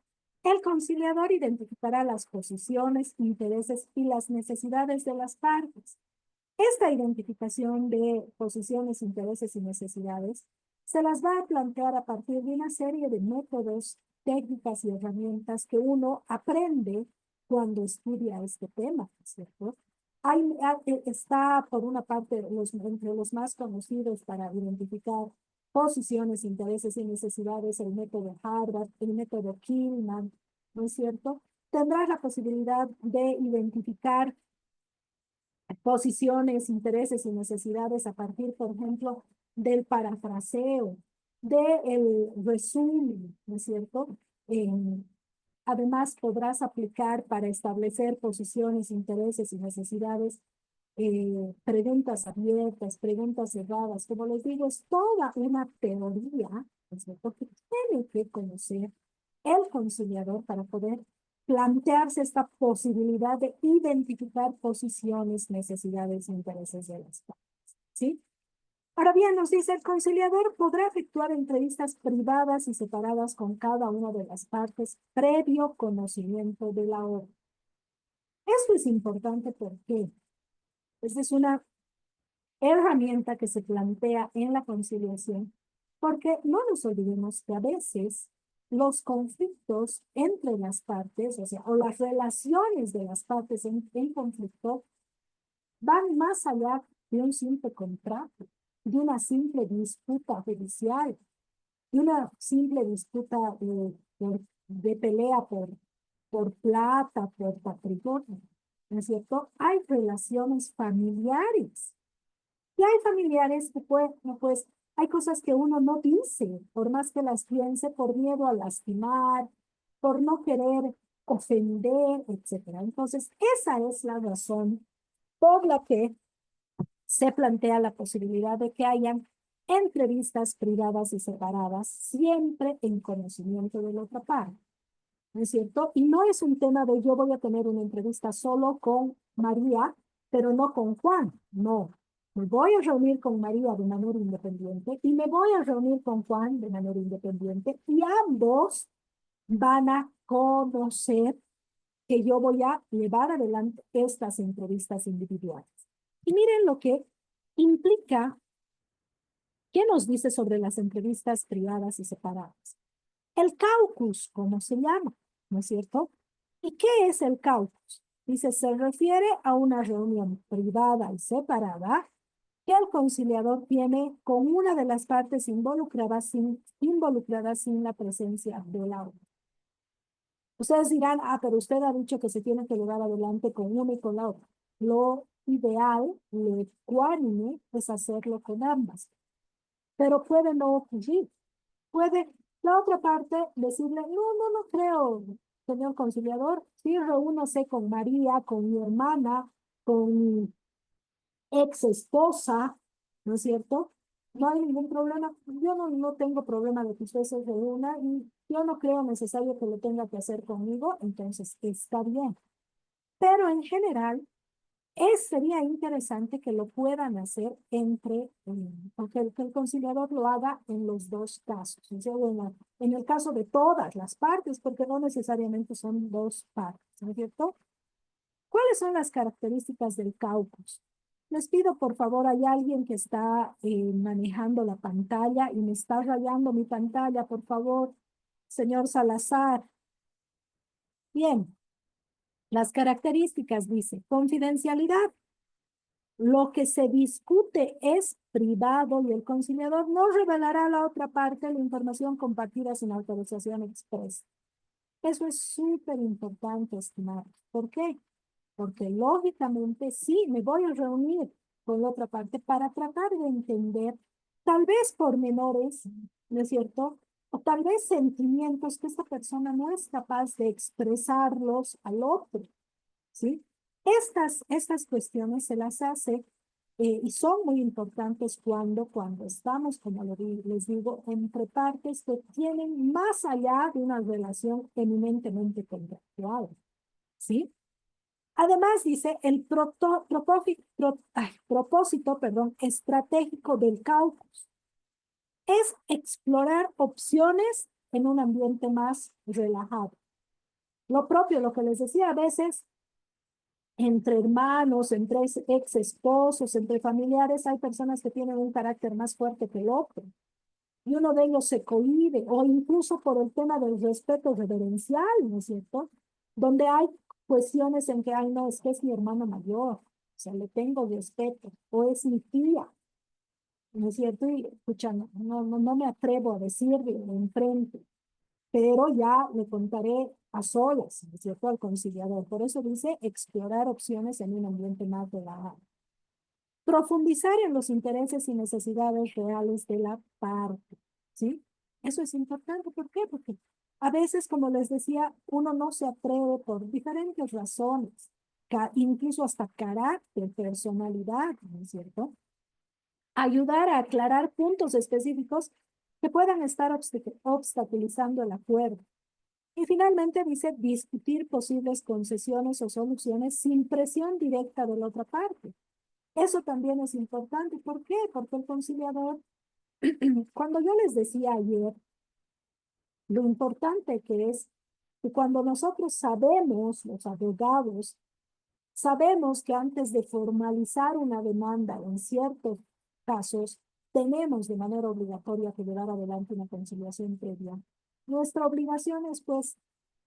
el conciliador identificará las posiciones, intereses y las necesidades de las partes. Esta identificación de posiciones, intereses y necesidades se las va a plantear a partir de una serie de métodos, técnicas y herramientas que uno aprende cuando estudia este tema, ¿cierto? Está, por una parte, entre los más conocidos para identificar posiciones, intereses y necesidades, el método Harvard, el método Killman, ¿no es cierto? Tendrás la posibilidad de identificar posiciones, intereses y necesidades a partir, por ejemplo, del parafraseo, del resumen, ¿no es cierto? Además, podrás aplicar para establecer posiciones, intereses y necesidades, preguntas abiertas, preguntas cerradas. Como les digo, es toda una teoría, ¿no es cierto?, que tiene que conocer el conciliador para poder plantearse esta posibilidad de identificar posiciones, necesidades e intereses de las partes, ¿sí? Ahora bien, nos dice, el conciliador podrá efectuar entrevistas privadas y separadas con cada una de las partes previo conocimiento de la obra. Esto es importante porque esta es una herramienta que se plantea en la conciliación, porque no nos olvidemos que a veces los conflictos entre las partes, o sea, o las relaciones de las partes en conflicto, van más allá de un simple contrato, de una simple disputa judicial, de una simple disputa de pelea por plata, por patrimonio, ¿no es cierto? Hay relaciones familiares. Y hay familiares que pues, hay cosas que uno no dice, por más que las piense, por miedo a lastimar, por no querer ofender, etcétera. Entonces, esa es la razón por la que se plantea la posibilidad de que hayan entrevistas privadas y separadas, siempre en conocimiento de la otra parte, ¿no es cierto? Y no es un tema de yo voy a tener una entrevista solo con María, pero no con Juan, no. Me voy a reunir con María de manera independiente y me voy a reunir con Juan de manera independiente y ambos van a conocer que yo voy a llevar adelante estas entrevistas individuales. Y miren lo que implica. ¿Qué nos dice sobre las entrevistas privadas y separadas? El caucus, ¿cómo se llama? ¿No es cierto? ¿Y qué es el caucus? Dice, se refiere a una reunión privada y separada que el conciliador tiene con una de las partes involucradas sin la presencia de la otra. Ustedes dirán, pero usted ha dicho que se tiene que llevar adelante con una y con la otra. Lo ideal, lo ecuánime, es hacerlo con ambas. Pero puede no ocurrir. Puede la otra parte decirle, no creo, señor conciliador, sí, reúnase con María, con mi hermana, con mi ex esposa, ¿no es cierto? No hay ningún problema. Yo no tengo problema de que usted se reúna y yo no creo necesario que lo tenga que hacer conmigo, entonces está bien. Pero en general, sería interesante que lo puedan hacer que el conciliador lo haga en los dos casos, o sea, en el caso de todas las partes, porque no necesariamente son dos partes, ¿no es cierto? ¿Cuáles son las características del caucus? Les pido, por favor, hay alguien que está manejando la pantalla y me está rayando mi pantalla, por favor, señor Salazar. Bien, las características dice, confidencialidad. Lo que se discute es privado y el conciliador no revelará a la otra parte la información compartida sin autorización expresa. Eso es súper importante, estimados. ¿Por qué? Porque lógicamente sí, me voy a reunir con la otra parte para tratar de entender, tal vez pormenores, ¿no es cierto? O tal vez sentimientos que esta persona no es capaz de expresarlos al otro, ¿sí? Estas cuestiones se las hace y son muy importantes cuando estamos, como les digo, entre partes que tienen más allá de una relación eminentemente contractual, ¿sí? Además, dice, el propósito, perdón, estratégico del caucus es explorar opciones en un ambiente más relajado. Lo propio, lo que les decía, a veces entre hermanos, entre ex esposos, entre familiares, hay personas que tienen un carácter más fuerte que el otro. Y uno de ellos se cohíbe, o incluso por el tema del respeto reverencial, ¿no es cierto? Donde hay cuestiones en que, ay, no, es que es mi hermano mayor, o sea, le tengo respeto, o es mi tía, ¿no es cierto? Y, escucha, no me atrevo a decirle enfrente, pero ya le contaré a solas, ¿no es cierto?, al conciliador. Por eso dice explorar opciones en un ambiente más relajado. Profundizar en los intereses y necesidades reales de la parte, ¿sí? Eso es importante. ¿Por qué? Porque a veces, como les decía, uno no se atreve por diferentes razones, incluso hasta carácter, personalidad, ¿no es cierto? Ayudar a aclarar puntos específicos que puedan estar obstaculizando el acuerdo. Y finalmente dice discutir posibles concesiones o soluciones sin presión directa de la otra parte. Eso también es importante. ¿Por qué? Porque el conciliador, cuando yo les decía ayer, lo importante que es que cuando nosotros sabemos, los abogados, sabemos que antes de formalizar una demanda en ciertos casos, tenemos de manera obligatoria que llevar adelante una conciliación previa. Nuestra obligación es, pues,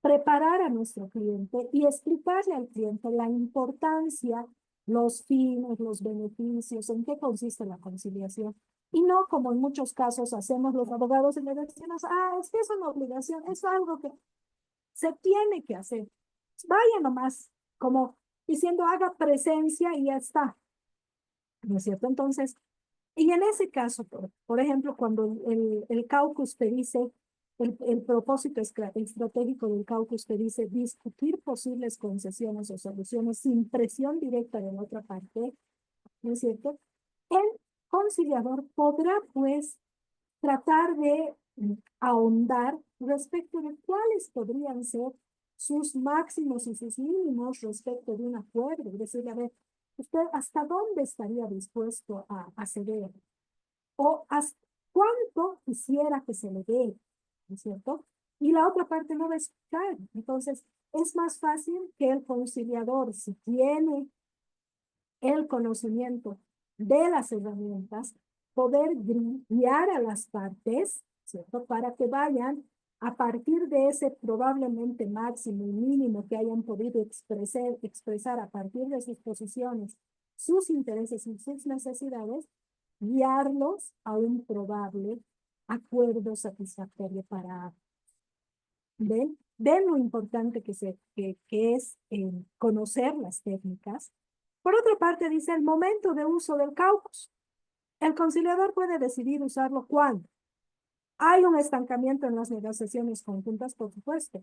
preparar a nuestro cliente y explicarle al cliente la importancia, los fines, los beneficios, en qué consiste la conciliación. Y no como en muchos casos hacemos los abogados y le decimos, es que es una obligación, es algo que se tiene que hacer. Vaya nomás, como diciendo, haga presencia y ya está. ¿No es cierto? Entonces, y en ese caso, por ejemplo, cuando el caucus te dice, el propósito estratégico del caucus te dice discutir posibles concesiones o soluciones sin presión directa de la otra parte, ¿no es cierto? El conciliador podrá, pues, tratar de ahondar respecto de cuáles podrían ser sus máximos y sus mínimos respecto de un acuerdo. Es decir, a ver, ¿usted hasta dónde estaría dispuesto a ceder? ¿O hasta cuánto quisiera que se le dé? ¿No es cierto? Y la otra parte no va a escuchar. Entonces, es más fácil que el conciliador, si tiene el conocimiento de las herramientas, poder guiar a las partes, ¿cierto? Para que vayan a partir de ese probablemente máximo y mínimo que hayan podido expresar a partir de sus posiciones, sus intereses y sus necesidades, guiarlos a un probable acuerdo satisfactorio para ambos. ¿Ven? ¿Ven lo importante que es conocer las técnicas? Por otra parte, dice el momento de uso del caucus. El conciliador puede decidir usarlo cuando hay un estancamiento en las negociaciones conjuntas, por supuesto.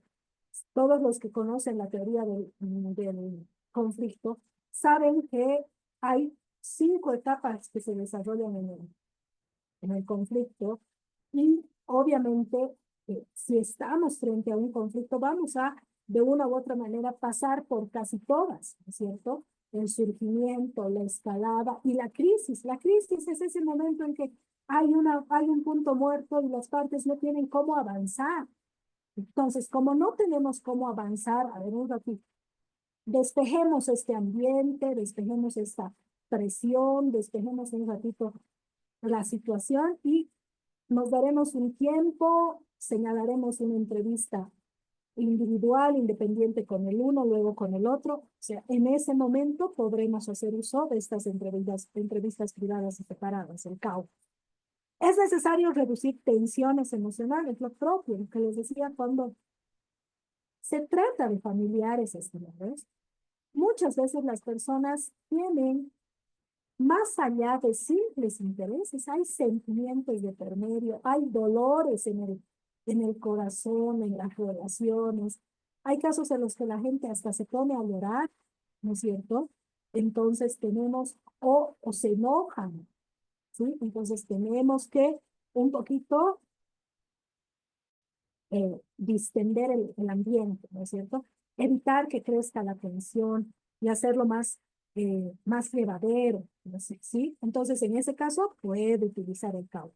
Todos los que conocen la teoría del conflicto saben que hay 5 etapas que se desarrollan en el conflicto y obviamente si estamos frente a un conflicto vamos a de una u otra manera pasar por casi todas, ¿no es cierto? El surgimiento, la escalada y la crisis. La crisis es ese momento en que hay un punto muerto y las partes no tienen cómo avanzar. Entonces, como no tenemos cómo avanzar, a ver un ratito, despejemos este ambiente, despejemos esta presión, despejemos un ratito la situación y nos daremos un tiempo, señalaremos una entrevista individual, independiente con el uno, luego con el otro. O sea, en ese momento podremos hacer uso de estas entrevistas privadas y separadas, el CAU. Es necesario reducir tensiones emocionales, lo propio, lo que les decía cuando se trata de familiares estimados. Muchas veces las personas tienen más allá de simples intereses, hay sentimientos de por medio, hay dolores en el corazón, en las relaciones. Hay casos en los que la gente hasta se pone a llorar, ¿no es cierto? entonces tenemos, o se enojan, ¿sí? Entonces tenemos que un poquito distender el ambiente, ¿no es cierto? Evitar que crezca la tensión y hacerlo más llevadero, ¿no es? ¿Sí? Entonces, en ese caso, puede utilizar el caos.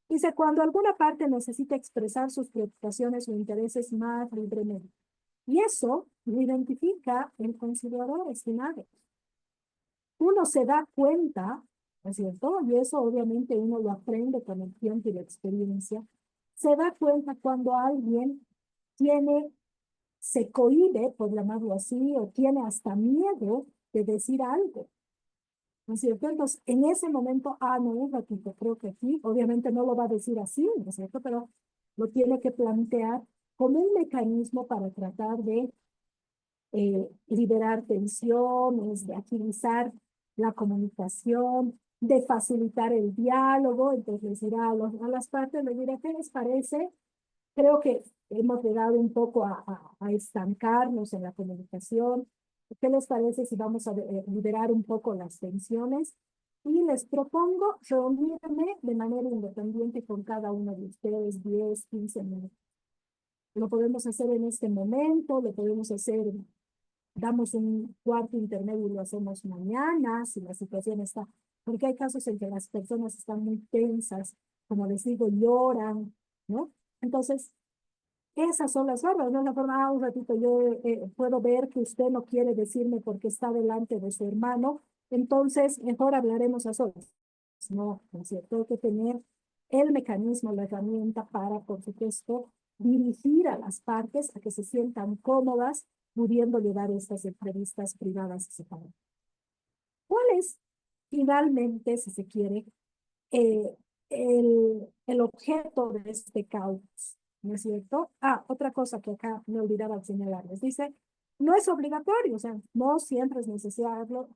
Dice, cuando alguna parte necesita expresar sus preocupaciones o intereses más libremente. Y eso lo identifica el conciliador, estimado. Uno se da cuenta, ¿no es cierto? Y eso obviamente uno lo aprende con el tiempo y la experiencia. Se da cuenta cuando alguien tiene, se cohíbe, por llamarlo así, o tiene hasta miedo de decir algo. ¿No es cierto? Entonces, en ese momento, no, un ratito, creo que aquí, obviamente no lo va a decir así, ¿no es cierto? Pero lo tiene que plantear como un mecanismo para tratar de liberar tensiones, de agilizar la comunicación, de facilitar el diálogo. Entonces, ir a las partes, le diré, ¿qué les parece? Creo que hemos llegado un poco a estancarnos en la comunicación. ¿Qué les parece si vamos a liberar un poco las tensiones? Y les propongo reunirme de manera independiente con cada uno de ustedes 10, 15 minutos. Lo podemos hacer en este momento, lo podemos hacer, damos un cuarto intermedio y lo hacemos mañana, si la situación está, porque hay casos en que las personas están muy tensas, como les digo, lloran, ¿no? Entonces, esas son las formas, no es la forma, un ratito yo puedo ver que usted no quiere decirme porque está delante de su hermano, entonces mejor hablaremos a solas. No, no es cierto, hay que tener el mecanismo, la herramienta para, por supuesto, dirigir a las partes a que se sientan cómodas pudiendo llevar estas entrevistas privadas y separadas. ¿Cuál es finalmente, si se quiere, eh, el objeto de este caos? ¿No es cierto? Otra cosa que acá me olvidaba señalarles. Dice, no es obligatorio, o sea, no siempre es necesario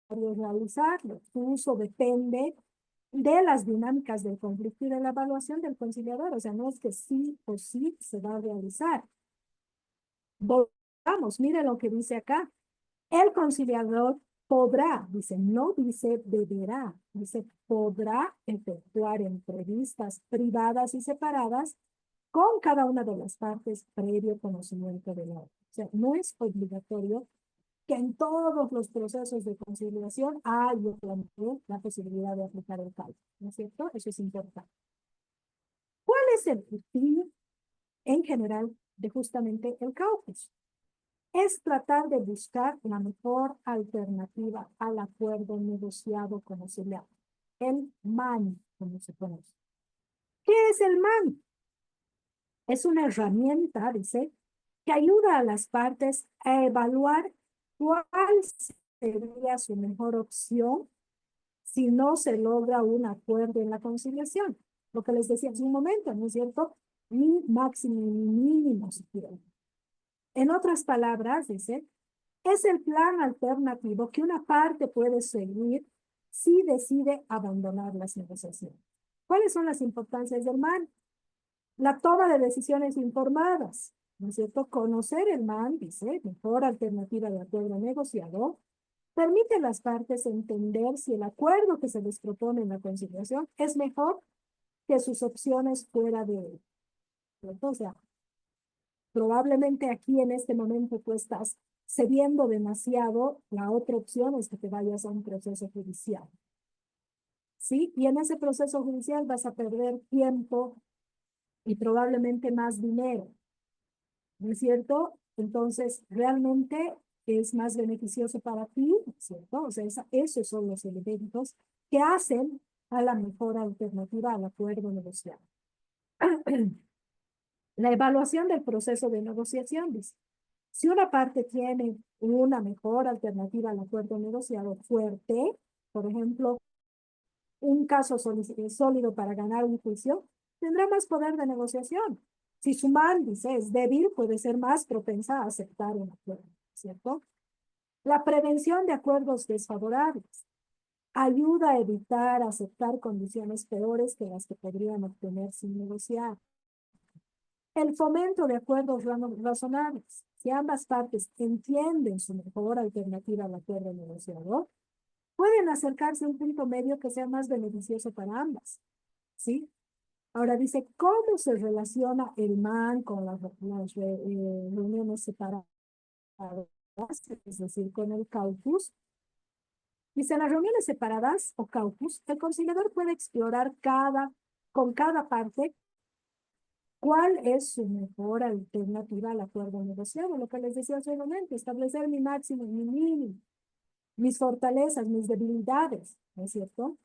realizarlo. Su uso depende de las dinámicas del conflicto y de la evaluación del conciliador. O sea, no es que sí o sí se va a realizar. Vamos, mire lo que dice acá. El conciliador podrá, dice, no dice deberá, dice podrá efectuar entrevistas privadas y separadas con cada una de las partes previo conocimiento de la otra. O sea, no es obligatorio que en todos los procesos de conciliación haya la posibilidad de aplicar el cálculo, ¿no es cierto? Eso es importante. ¿Cuál es el fin en general de justamente el caucus? Es tratar de buscar la mejor alternativa al acuerdo negociado, como se llama, el MAN, como se conoce. ¿Qué es el MAN? Es una herramienta, dice, que ayuda a las partes a evaluar cuál sería su mejor opción si no se logra un acuerdo en la conciliación. Lo que les decía hace un momento, ¿no es cierto? Ni máximo ni mínimo, si quieren. En otras palabras, dice, es el plan alternativo que una parte puede seguir si decide abandonar las negociaciones. ¿Cuáles son las importancias del MAN? La toma de decisiones informadas, ¿no es cierto? Conocer el MAN, dice, mejor alternativa de acuerdo negociado, permite a las partes entender si el acuerdo que se les propone en la conciliación es mejor que sus opciones fuera de él. O sea, probablemente aquí en este momento tú estás cediendo demasiado, la otra opción es que te vayas a un proceso judicial. ¿Sí? Y en ese proceso judicial vas a perder tiempo y probablemente más dinero, ¿no es cierto? Entonces, realmente es más beneficioso para ti, ¿cierto? O sea, esos son los elementos que hacen a la mejor alternativa al acuerdo negociado. La evaluación del proceso de negociación, dice. Si una parte tiene una mejor alternativa al acuerdo negociado fuerte, por ejemplo, un caso sólido para ganar un juicio, tendrá más poder de negociación. Si su MAN, dice, es débil, puede ser más propensa a aceptar un acuerdo, ¿cierto? La prevención de acuerdos desfavorables ayuda a evitar aceptar condiciones peores que las que podrían obtener sin negociar. El fomento de acuerdos razonables. si ambas partes entienden su mejor alternativa al acuerdo negociador, pueden acercarse a un punto medio que sea más beneficioso para ambas, ¿sí? Ahora dice, ¿cómo se relaciona el MAN con las reuniones separadas? Es decir, con el caucus. Dice, en las reuniones separadas o caucus, el conciliador puede explorar con cada parte cuál es su mejor alternativa al acuerdo negociado. Lo que les decía hace un momento, establecer mi máximo y mi mínimo, mis fortalezas, mis debilidades, ¿no es cierto?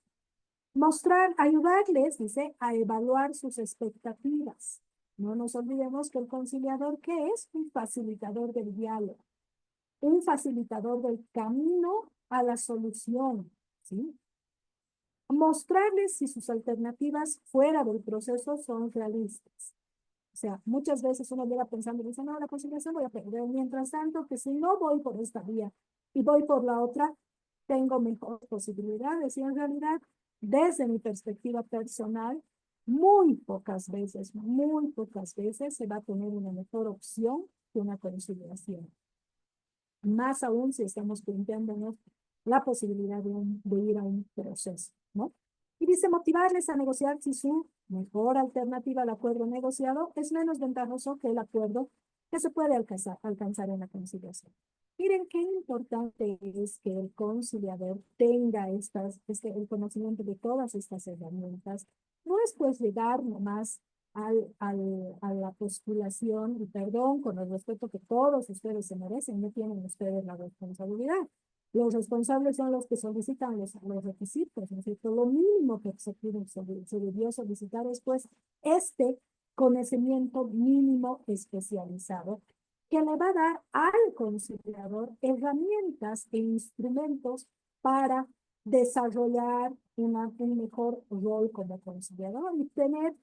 Ayudarles, dice, a evaluar sus expectativas. No nos olvidemos que el conciliador, ¿qué es? Un facilitador del diálogo, un facilitador del camino a la solución, ¿sí? Mostrarles si sus alternativas fuera del proceso son realistas. O sea, muchas veces uno llega pensando, dice, no, la conciliación voy a perder. Mientras tanto, que si no voy por esta vía y voy por la otra, tengo mejores posibilidades. Y en realidad, desde mi perspectiva personal, muy pocas veces se va a tener una mejor opción que una conciliación. Más aún si estamos planteándonos la posibilidad de ir a un proceso, ¿no? Y dice motivarles a negociar si su mejor alternativa al acuerdo negociado es menos ventajoso que el acuerdo que se puede alcanzar en la conciliación. Miren qué importante es que el conciliador tenga el conocimiento de todas estas herramientas. No es pues llegar nomás a la postulación, y perdón, con el respeto que todos ustedes se merecen, no tienen ustedes la responsabilidad. Los responsables son los que solicitan los requisitos, ¿no es cierto? Lo mínimo que se debió solicitar es pues este conocimiento mínimo especializado que le va a dar al conciliador herramientas e instrumentos para desarrollar un mejor rol como conciliador y tener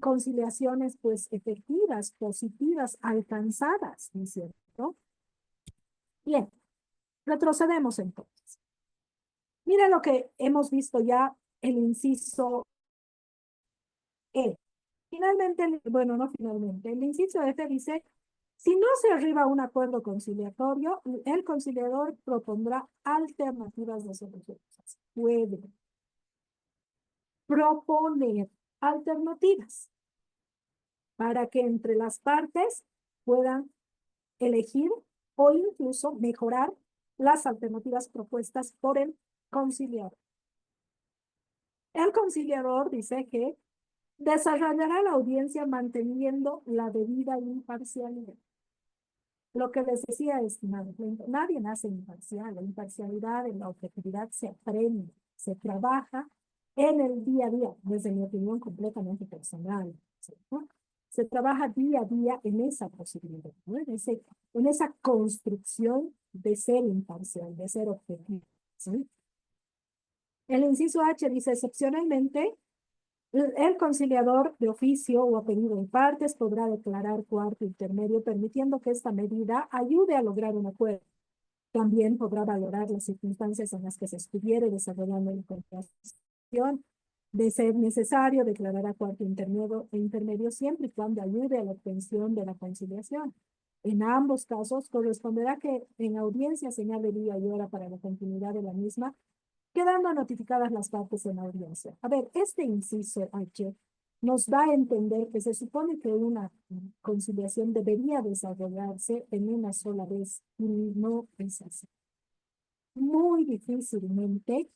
conciliaciones pues efectivas, positivas, alcanzadas, ¿no es cierto? Bien, retrocedemos entonces. Mira lo que hemos visto ya, el inciso E. Finalmente, bueno, no finalmente, el inciso F dice, si no se arriba a un acuerdo conciliatorio, el conciliador propondrá alternativas de solución. Puede proponer alternativas para que entre las partes puedan elegir o incluso mejorar las alternativas propuestas por el conciliador. El conciliador dice que desarrollará la audiencia manteniendo la debida imparcialidad. Lo que les decía es, nadie nace imparcial. La imparcialidad en la objetividad se aprende, se trabaja en el día a día, desde mi opinión completamente personal, ¿no? Se trabaja día a día en esa posibilidad, ¿no? En esa construcción de ser imparcial, de ser objetivo, ¿sí? El inciso H dice, excepcionalmente, el conciliador de oficio o a pedido de partes podrá declarar cuarto intermedio, permitiendo que esta medida ayude a lograr un acuerdo. También podrá valorar las circunstancias en las que se estuviere desarrollando la conciliación. De ser necesario, declarará cuarto intermedio siempre y cuando ayude a la obtención de la conciliación. En ambos casos, corresponderá que en audiencia señale día y hora para la continuidad de la misma, quedando notificadas las partes en la audiencia. A ver, este inciso H nos da a entender que se supone que una conciliación debería desarrollarse en una sola vez y no es así. Muy difícilmente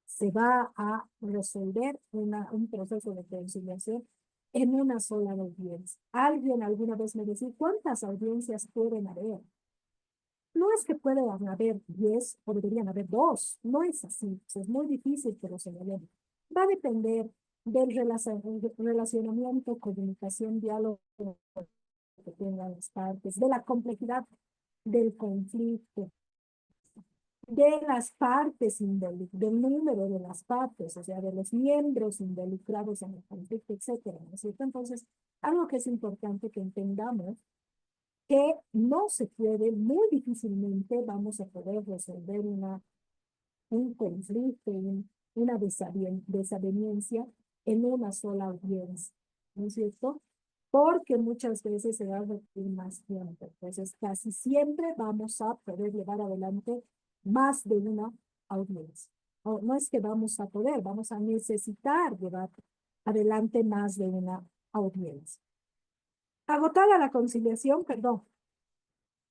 se va a resolver un proceso de conciliación en una sola audiencia. Alguien alguna vez me decía, ¿cuántas audiencias pueden haber? No es que puedan haber 10 o deberían haber 2, no es así, es muy difícil que lo señalemos. Va a depender del relacionamiento, comunicación, diálogo que tengan las partes, de la complejidad del conflicto, de las partes del número de las partes, o sea, de los miembros involucrados en el conflicto, etcétera, ¿no es cierto? Entonces, algo que es importante que entendamos que no se puede, muy difícilmente vamos a poder resolver un conflicto, una desaveniencia en una sola audiencia, ¿no es cierto? porque muchas veces se va a requerir más tiempo. Entonces, casi siempre vamos a poder llevar adelante más de una audiencia. O no es que vamos a poder, vamos a necesitar llevar adelante más de una audiencia. Agotada la conciliación, perdón,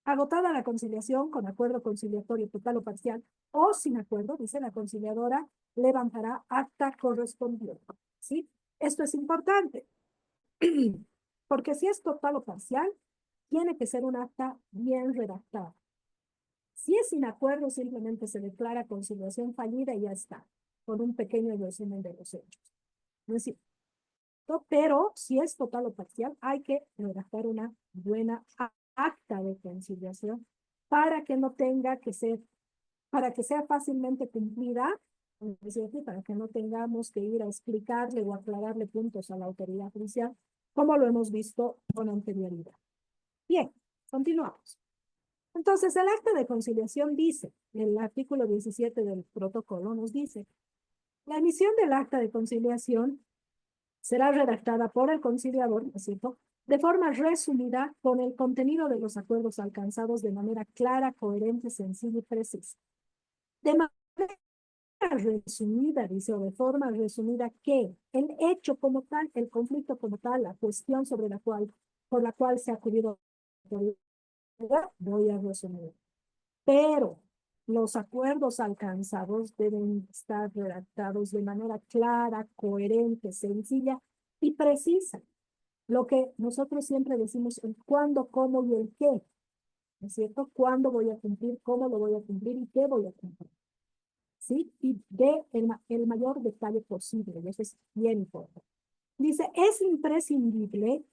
agotada la conciliación con acuerdo conciliatorio total o parcial o sin acuerdo, dice la conciliadora, levantará acta correspondiente. ¿Sí? Esto es importante, porque si es total o parcial, tiene que ser un acta bien redactada. Si es sin acuerdo, simplemente se declara conciliación fallida y ya está, con un pequeño resumen de los hechos. No es cierto, pero si es total o parcial, hay que redactar una buena acta de conciliación para que no tenga que ser, para que sea fácilmente cumplida, es decir, para que no tengamos que ir a explicarle o aclararle puntos a la autoridad judicial, como lo hemos visto con anterioridad. Bien, continuamos. Entonces, el acta de conciliación dice, el artículo 17 del protocolo nos dice, la emisión del acta de conciliación será redactada por el conciliador, ¿no es cierto?, de forma resumida con el contenido de los acuerdos alcanzados de manera clara, coherente, sencilla y precisa. De manera resumida, dice, o de forma resumida que el hecho como tal, el conflicto como tal, la cuestión por la cual se ha acudido, voy a resumir. Pero los acuerdos alcanzados deben estar redactados de manera clara, coherente, sencilla y precisa. Lo que nosotros siempre decimos, el cuándo, cómo y el qué. ¿No es cierto? ¿Cuándo voy a cumplir? ¿Cómo lo voy a cumplir? ¿Y qué voy a cumplir? ¿Sí? Y de el mayor detalle posible. Y eso es bien importante. Dice, es imprescindible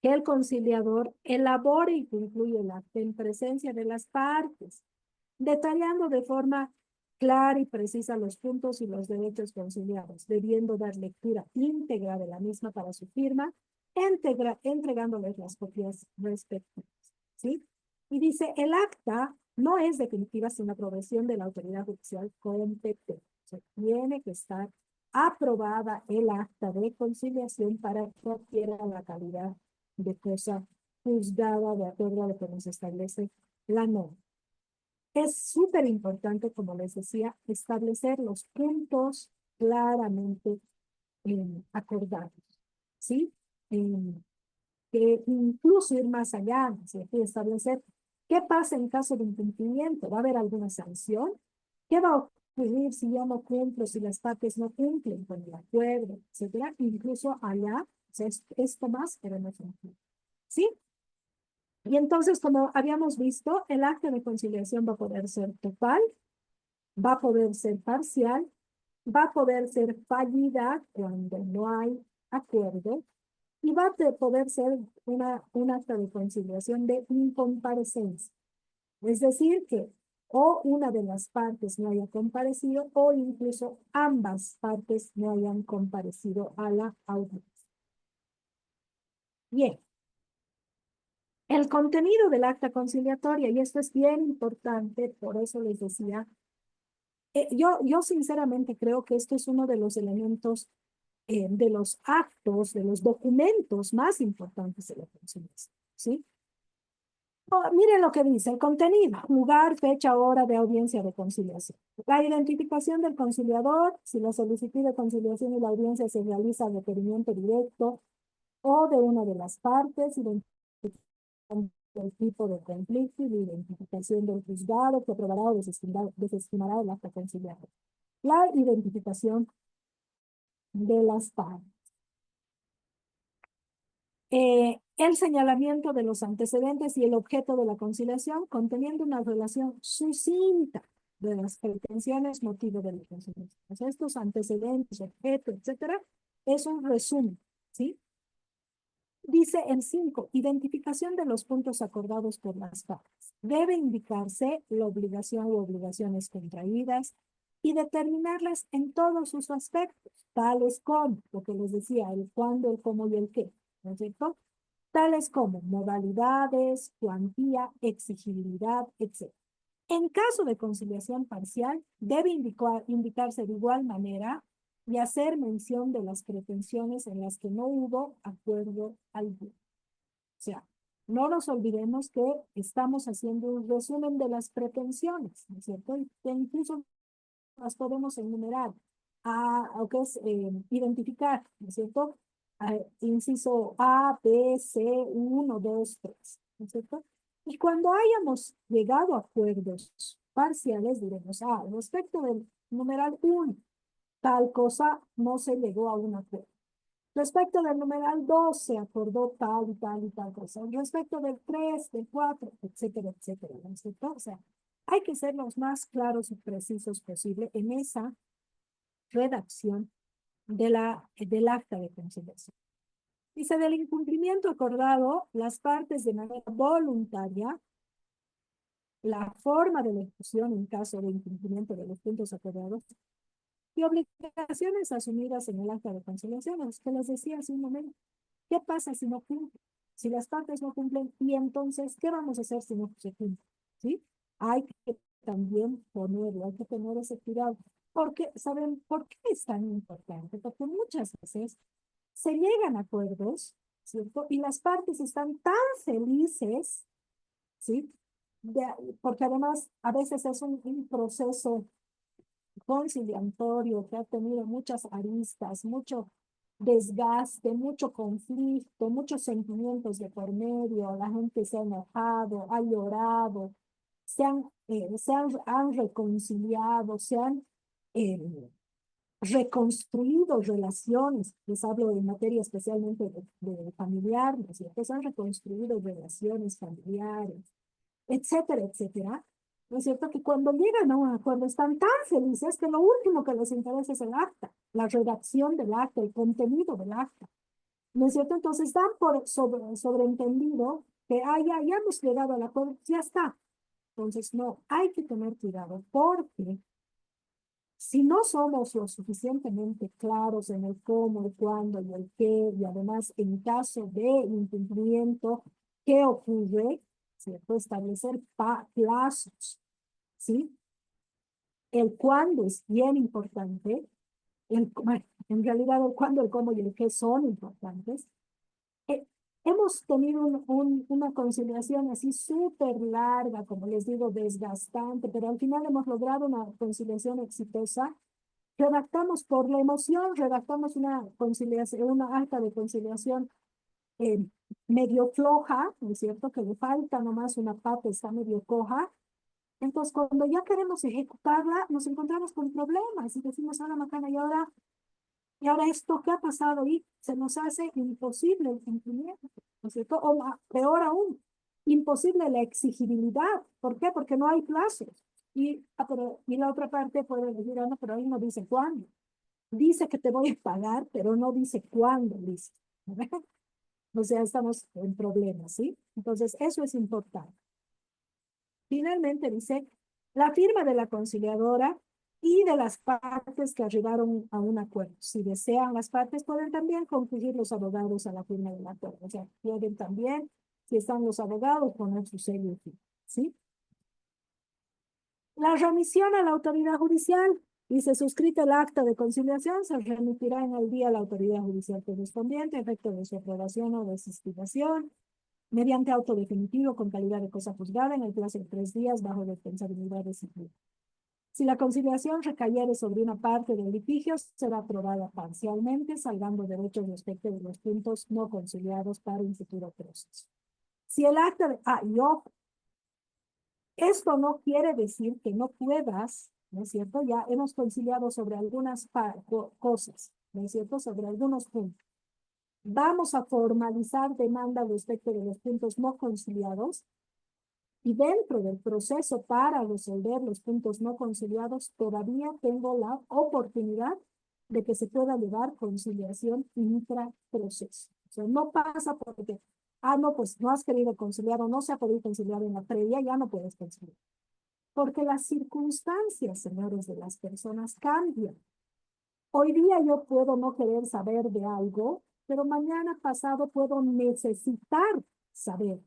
que el conciliador elabore y concluya el acta en presencia de las partes, detallando de forma clara y precisa los puntos y los derechos conciliados, debiendo dar lectura íntegra de la misma para su firma, entregándoles las copias respectivas. ¿Sí? Y dice, el acta no es definitiva sin aprobación de la autoridad judicial competente. O sea, tiene que estar aprobada el acta de conciliación para que adquiera la calidad de cosa juzgada de acuerdo a lo que nos establece la norma. Es súper importante, como les decía, establecer los puntos claramente acordados, ¿sí? Que incluso ir más allá, ¿sí? Establecer qué pasa en caso de incumplimiento. ¿Va a haber alguna sanción? ¿Qué va a ocurrir si yo no cumplo, si las partes no cumplen con el acuerdo, etcétera? Incluso allá, o sea, esto más, pero no funciona. ¿Sí? Y entonces, como habíamos visto, el acta de conciliación va a poder ser total, va a poder ser parcial, va a poder ser fallida cuando no hay acuerdo y va a poder ser un acta de conciliación de incomparecencia. Es decir, que o una de las partes no haya comparecido o incluso ambas partes no hayan comparecido a la audiencia. Bien. El contenido del acta conciliatoria, y esto es bien importante, por eso les decía, yo sinceramente creo que esto es uno de los elementos, de los actos, de los documentos más importantes de la conciliación, ¿sí? Oh, miren lo que dice, el contenido, lugar, fecha, hora de audiencia de conciliación. La identificación del conciliador, si la solicitud de conciliación y la audiencia se realiza a requerimiento directo o de una de las partes, el tipo de conflicto y la identificación del juzgado que aprobará o desestimará el acta conciliatoria. La identificación de las partes. El señalamiento de los antecedentes y el objeto de la conciliación, conteniendo una relación sucinta de las pretensiones, motivo de la conciliación. O sea, estos antecedentes, objeto, etcétera, es un resumen, ¿sí? Dice en 5, identificación de los puntos acordados por las partes. Debe indicarse la obligación u obligaciones contraídas y determinarlas en todos sus aspectos, tales como, lo que les decía, el cuándo, el cómo y el qué, ¿no es cierto? Tales como modalidades, cuantía, exigibilidad, etc. En caso de conciliación parcial, debe indicarse de igual manera y hacer mención de las pretensiones en las que no hubo acuerdo alguno. O sea, no nos olvidemos que estamos haciendo un resumen de las pretensiones, ¿no es cierto? Y que incluso las podemos enumerar, o que es identificar, ¿no es cierto? Inciso A, B, C, 1, 2, 3, ¿no es cierto? Y cuando hayamos llegado a acuerdos parciales, diremos, respecto del numeral 1, tal cosa no se llegó a un acuerdo. Respecto del numeral 2, se acordó tal y tal y tal cosa. Respecto del 3, del 4, etcétera, etcétera, ¿no es cierto? O sea, hay que ser los más claros y precisos posible en esa redacción del acta de conciliación. Dice, del incumplimiento acordado, las partes de manera voluntaria, la forma de la ejecución en caso de incumplimiento de los puntos acordados y obligaciones asumidas en el acta de conciliación, es que les decía hace un momento. ¿Qué pasa si no cumplen? Si las partes no cumplen, y entonces, ¿qué vamos a hacer si no se cumple? ¿Sí? Hay que también ponerlo, hay que tener ese cuidado. Porque, ¿saben por qué es tan importante? Porque muchas veces se llegan a acuerdos, ¿cierto? Y las partes están tan felices, ¿sí? De, porque además a veces es un proceso conciliatorio que ha tenido muchas aristas, mucho desgaste, mucho conflicto, muchos sentimientos de por medio, la gente se ha enojado, ha llorado, han reconciliado, se han eh, reconstruido relaciones, les hablo en materia especialmente de familiar, ¿no es cierto? Se han reconstruido relaciones familiares, etcétera, etcétera. ¿No es cierto? Que cuando llegan a un acuerdo están tan felices que lo último que les interesa es el acta, la redacción del acta, el contenido del acta. ¿No es cierto? Entonces dan por sobreentendido que ya hemos llegado al acuerdo, ya está. Entonces, no, hay que tener cuidado porque si no somos lo suficientemente claros en el cómo, el cuándo y el qué, y además en caso de incumplimiento, ¿qué ocurre? ¿Cierto? Establecer plazos, ¿sí? El cuándo es bien importante, bueno, en realidad el cuándo, el cómo y el qué son importantes. Hemos tenido una conciliación así súper larga, como les digo, desgastante, pero al final hemos logrado una conciliación exitosa. Redactamos por la emoción, redactamos una conciliación, una acta de conciliación eh, medio floja, ¿no es cierto? Que le falta nomás una pata, está medio coja. Entonces, cuando ya queremos ejecutarla, nos encontramos con problemas y decimos, ahora Macana, y ahora esto que ha pasado y se nos hace imposible el cumplimiento, ¿no es cierto? O peor aún, imposible la exigibilidad. ¿Por qué? Porque no hay plazos. Y la otra parte puede decir, no, pero ahí no dice cuándo. Dice que te voy a pagar, pero no dice cuándo, dice. O sea, estamos en problemas, ¿sí? Entonces, eso es importante. Finalmente dice, la firma de la conciliadora y de las partes que arribaron a un acuerdo. Si desean las partes, pueden también concluir los abogados a la firma del acuerdo. O sea, pueden también, si están los abogados, poner su sello, ¿sí? La remisión a la autoridad judicial. Dice, suscrito el acta de conciliación, se remitirá en el día a la autoridad judicial correspondiente, a efecto de su aprobación o desestimación, mediante auto definitivo con calidad de cosa juzgada en el plazo de 3 días bajo responsabilidad disciplinaria. Si la conciliación recayere sobre una parte del litigio, será aprobada parcialmente, salvando derechos respecto de los puntos no conciliados para un futuro proceso. Si el acta de... y ojo, esto no quiere decir que no puedas, ¿no es cierto? Ya hemos conciliado sobre algunas cosas, ¿no es cierto? Sobre algunos puntos. Vamos a formalizar demanda respecto de los puntos no conciliados y dentro del proceso para resolver los puntos no conciliados todavía tengo la oportunidad de que se pueda llevar conciliación intraproceso. O sea, no pasa porque, no, pues no has querido conciliar o no se ha podido conciliar en la previa, ya no puedes conciliar. Porque las circunstancias, señores, de las personas cambian. Hoy día yo puedo no querer saber de algo, pero mañana pasado puedo necesitar saber,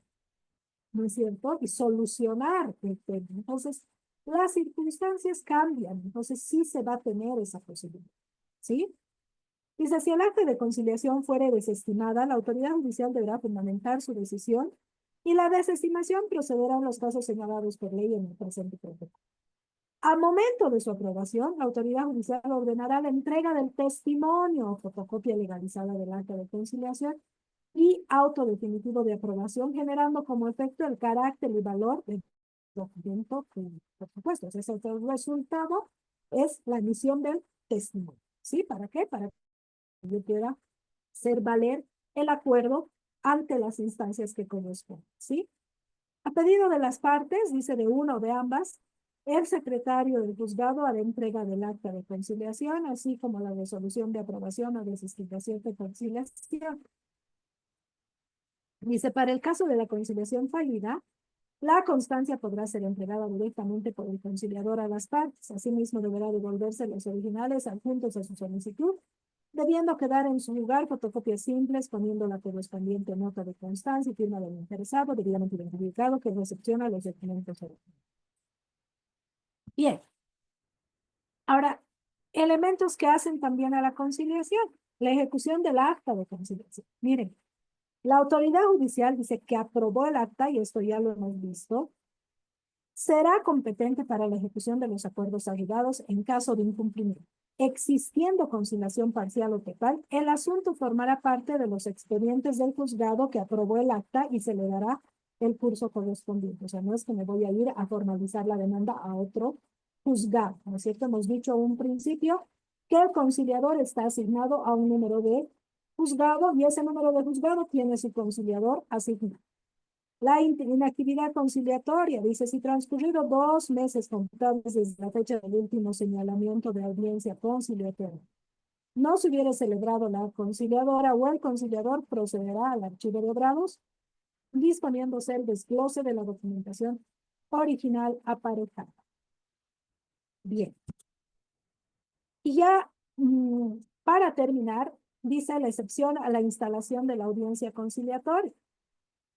¿no es cierto? Y solucionar el tema. Entonces, las circunstancias cambian, entonces sí se va a tener esa posibilidad. ¿sí? Dice, si el acta de conciliación fuere desestimada, la autoridad judicial deberá fundamentar su decisión y la desestimación procederá en los casos señalados por ley en el presente protocolo. Al momento de su aprobación, la autoridad judicial ordenará la entrega del testimonio o fotocopia legalizada del acta de conciliación y auto definitivo de aprobación, generando como efecto el carácter y valor del documento que, por supuesto, ese es el resultado, es la emisión del testimonio. ¿Sí? ¿Para qué? Para que yo pueda hacer valer el acuerdo ante las instancias que corresponden. ¿Sí? A pedido de las partes, dice de una o de ambas, el secretario del juzgado hará entrega del acta de conciliación, así como la resolución de aprobación o desestimación de conciliación. Dice, para el caso de la conciliación fallida, la constancia podrá ser entregada directamente por el conciliador a las partes. Asimismo, deberá devolverse los originales adjuntos a su solicitud, debiendo quedar en su lugar fotocopias simples, poniendo la correspondiente nota de constancia y firma del interesado, debidamente identificado, que recepciona los documentos originales. Bien. Ahora, elementos que hacen también a la conciliación. La ejecución del acta de conciliación. Miren, la autoridad judicial dice que aprobó el acta, y esto ya lo hemos visto, será competente para la ejecución de los acuerdos arribados en caso de incumplimiento. Existiendo conciliación parcial o total, el asunto formará parte de los expedientes del juzgado que aprobó el acta y se le dará el curso correspondiente. O sea, no es que me voy a ir a formalizar la demanda a otro juzgado, ¿no es cierto? Hemos dicho un principio que el conciliador está asignado a un número de juzgado y ese número de juzgado tiene su conciliador asignado. La inactividad conciliatoria, dice, si transcurrido 2 meses contables desde la fecha del último señalamiento de audiencia conciliatoria, no se hubiera celebrado la conciliadora o el conciliador procederá al archivo de obrados, disponiéndose el desglose de la documentación original aparejada. Bien. Y ya, para terminar, dice la excepción a la instalación de la audiencia conciliatoria.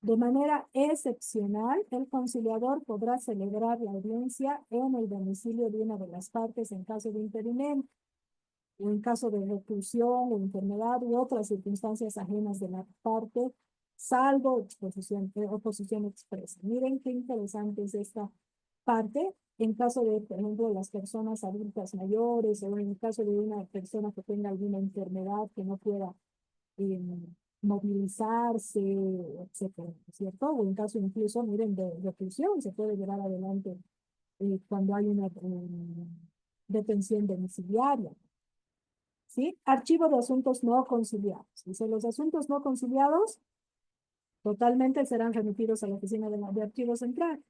De manera excepcional, el conciliador podrá celebrar la audiencia en el domicilio de una de las partes en caso de impedimento, o en caso de reclusión o enfermedad u otras circunstancias ajenas de la parte, salvo oposición expresa. Miren qué interesante es esta parte en caso de, por ejemplo, las personas adultas mayores o en el caso de una persona que tenga alguna enfermedad que no pueda movilizarse, etcétera, ¿cierto? O en caso incluso, miren, de reclusión, se puede llevar adelante cuando hay una detención domiciliaria. ¿Sí? Archivo de asuntos no conciliados. Dice, los asuntos no conciliados totalmente serán remitidos a la Oficina de Archivo Central.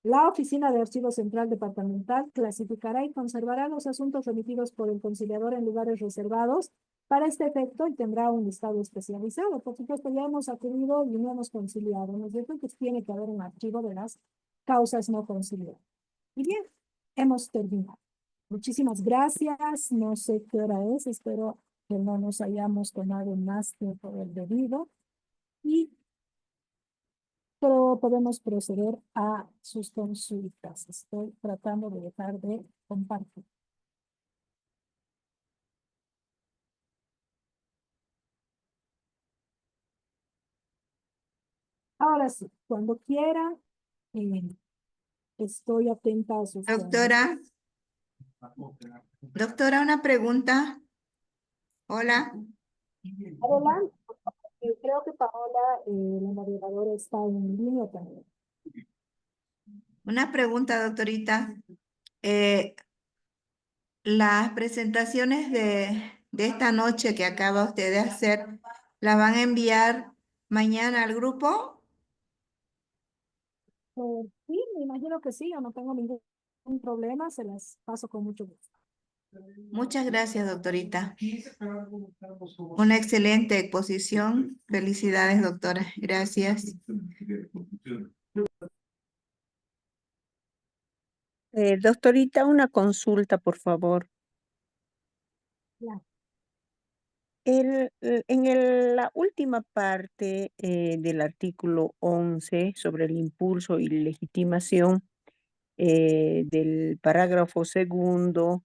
La Oficina de Archivo Central Departamental clasificará y conservará los asuntos remitidos por el conciliador en lugares reservados para este efecto y tendrá un listado especializado. Por supuesto, ya hemos acudido y no hemos conciliado, ¿no es cierto? Pues tiene que haber un archivo de las causas no conciliadas. Y bien, hemos terminado. Muchísimas gracias. No sé qué hora es. Espero que no nos hayamos tomado más tiempo del debido. Y pero podemos proceder a sus consultas. Estoy tratando de dejar de compartir. Ahora sí, cuando quieran, estoy atenta a sus Doctora, una pregunta. Hola. Adelante. Creo que Paola, la moderadora, está en línea también. Una pregunta, doctorita. Las presentaciones de esta noche que acaba usted de hacer, ¿las van a enviar mañana al grupo? Sí, me imagino que sí, yo no tengo ningún problema, se las paso con mucho gusto. Muchas gracias, doctorita. Una excelente exposición. Felicidades, doctora. Gracias. Doctorita, una consulta, por favor. Claro. La última parte del artículo 11 sobre el impulso y legitimación del parágrafo segundo,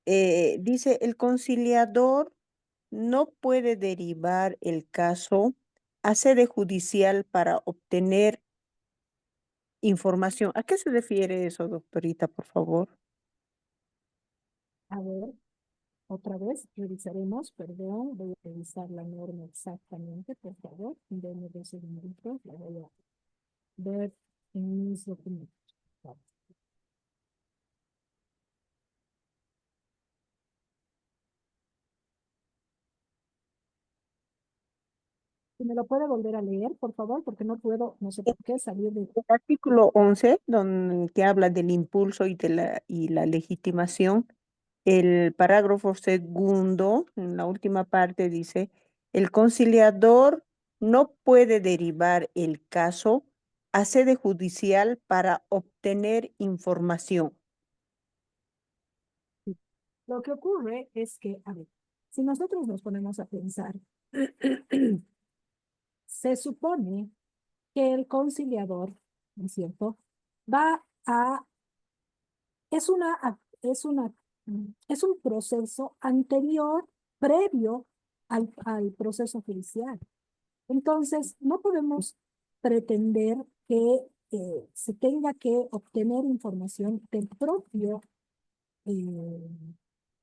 dice, el conciliador no puede derivar el caso a sede judicial para obtener información. ¿A qué se refiere eso, doctorita, por favor? A ver, otra vez revisaremos, perdón, voy a revisar la norma exactamente, por favor. Denme 2 segunditos, la voy a ver en mis documentos. Vale. Si me lo puede volver a leer, por favor, porque no puedo, no sé por qué, salir de... El artículo 11, donde que habla del impulso y la legitimación, el parágrafo segundo, en la última parte dice, el conciliador no puede derivar el caso a sede judicial para obtener información. Lo que ocurre es que, a ver, si nosotros nos ponemos a pensar, se supone que el conciliador, ¿no es cierto? Va a, es un proceso anterior, previo al proceso judicial. Entonces, no podemos pretender que se tenga que obtener información eh,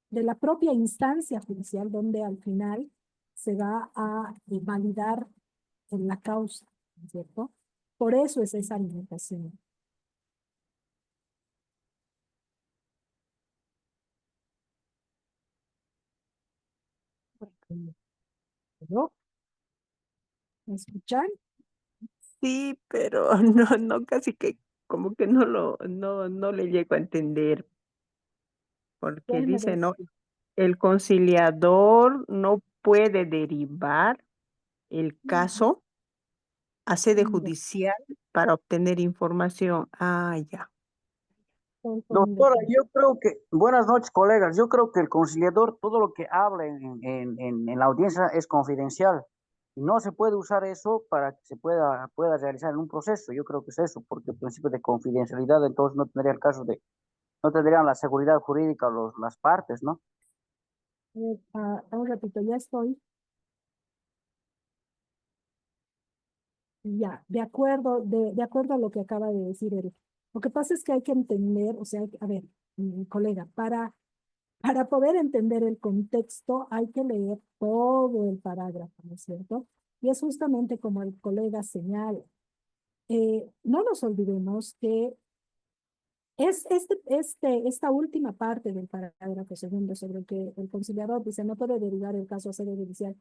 de la propia instancia judicial, donde al final se va a validar en la causa, ¿no es cierto? Por eso es esa limitación. ¿No? ¿Me escuchan? Sí, pero no, casi que como que no le llego a entender, porque Déjenme dice, ver. no, el conciliador no puede derivar el caso a sede judicial para obtener información. Ah, ya. Doctora, yo creo que, buenas noches, colegas. Yo creo que el conciliador, todo lo que habla en la audiencia es confidencial y no se puede usar eso para que se pueda realizar en un proceso. Yo creo que es eso, porque el principio de confidencialidad, entonces no tendría el caso de, no tendrían la seguridad jurídica las partes, ¿no? Un ratito, ya estoy. Ya, de acuerdo a lo que acaba de decir Eric. Lo que pasa es que hay que entender, o sea, a ver, mi colega, para poder entender el contexto hay que leer todo el parágrafo, ¿no es cierto? Y es justamente como el colega señala. No nos olvidemos que esta última parte del parágrafo segundo sobre el que el conciliador dice no puede derivar el caso a sede judicial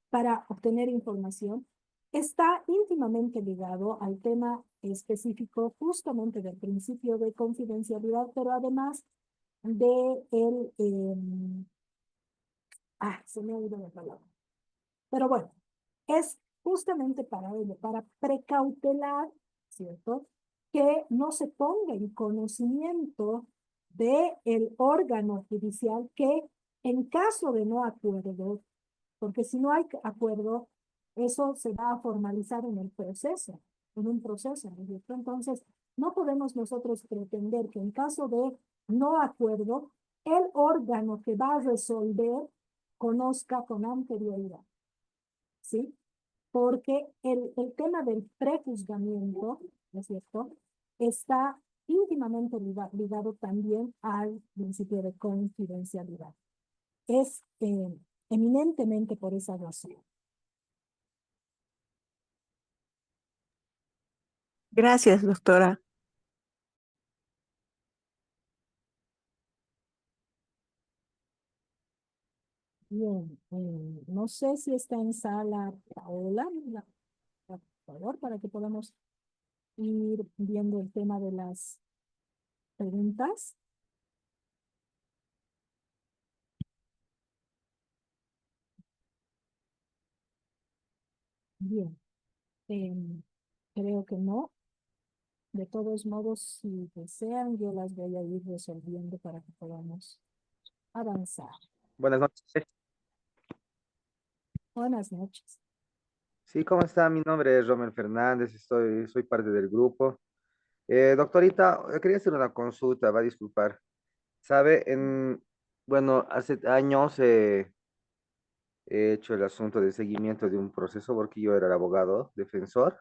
para obtener información, está íntimamente ligado al tema específico justamente del principio de confidencialidad, pero además de se me ha ido la palabra. Pero bueno, es justamente para ello, para precautelar, ¿cierto? Que no se ponga en conocimiento del órgano judicial que en caso de no acuerdo, porque si no hay acuerdo, eso se va a formalizar en el proceso, en un proceso, ¿no es cierto? Entonces, no podemos nosotros pretender que en caso de no acuerdo, el órgano que va a resolver conozca con anterioridad, ¿sí? Porque el tema del prejuzgamiento, ¿no es cierto?, está íntimamente ligado también al principio de confidencialidad. Es eminentemente por esa razón. Gracias, doctora. Bien, no sé si está en sala Paola, por favor, para que podamos ir viendo el tema de las preguntas. Bien, creo que no. De todos modos, si desean, yo las voy a ir resolviendo para que podamos avanzar. Buenas noches. Buenas noches. Sí, ¿cómo está? Mi nombre es Romer Fernández, soy parte del grupo. Doctorita, quería hacer una consulta, va a disculpar. Sabe, Bueno, hace años he hecho el asunto de seguimiento de un proceso porque yo era el abogado defensor.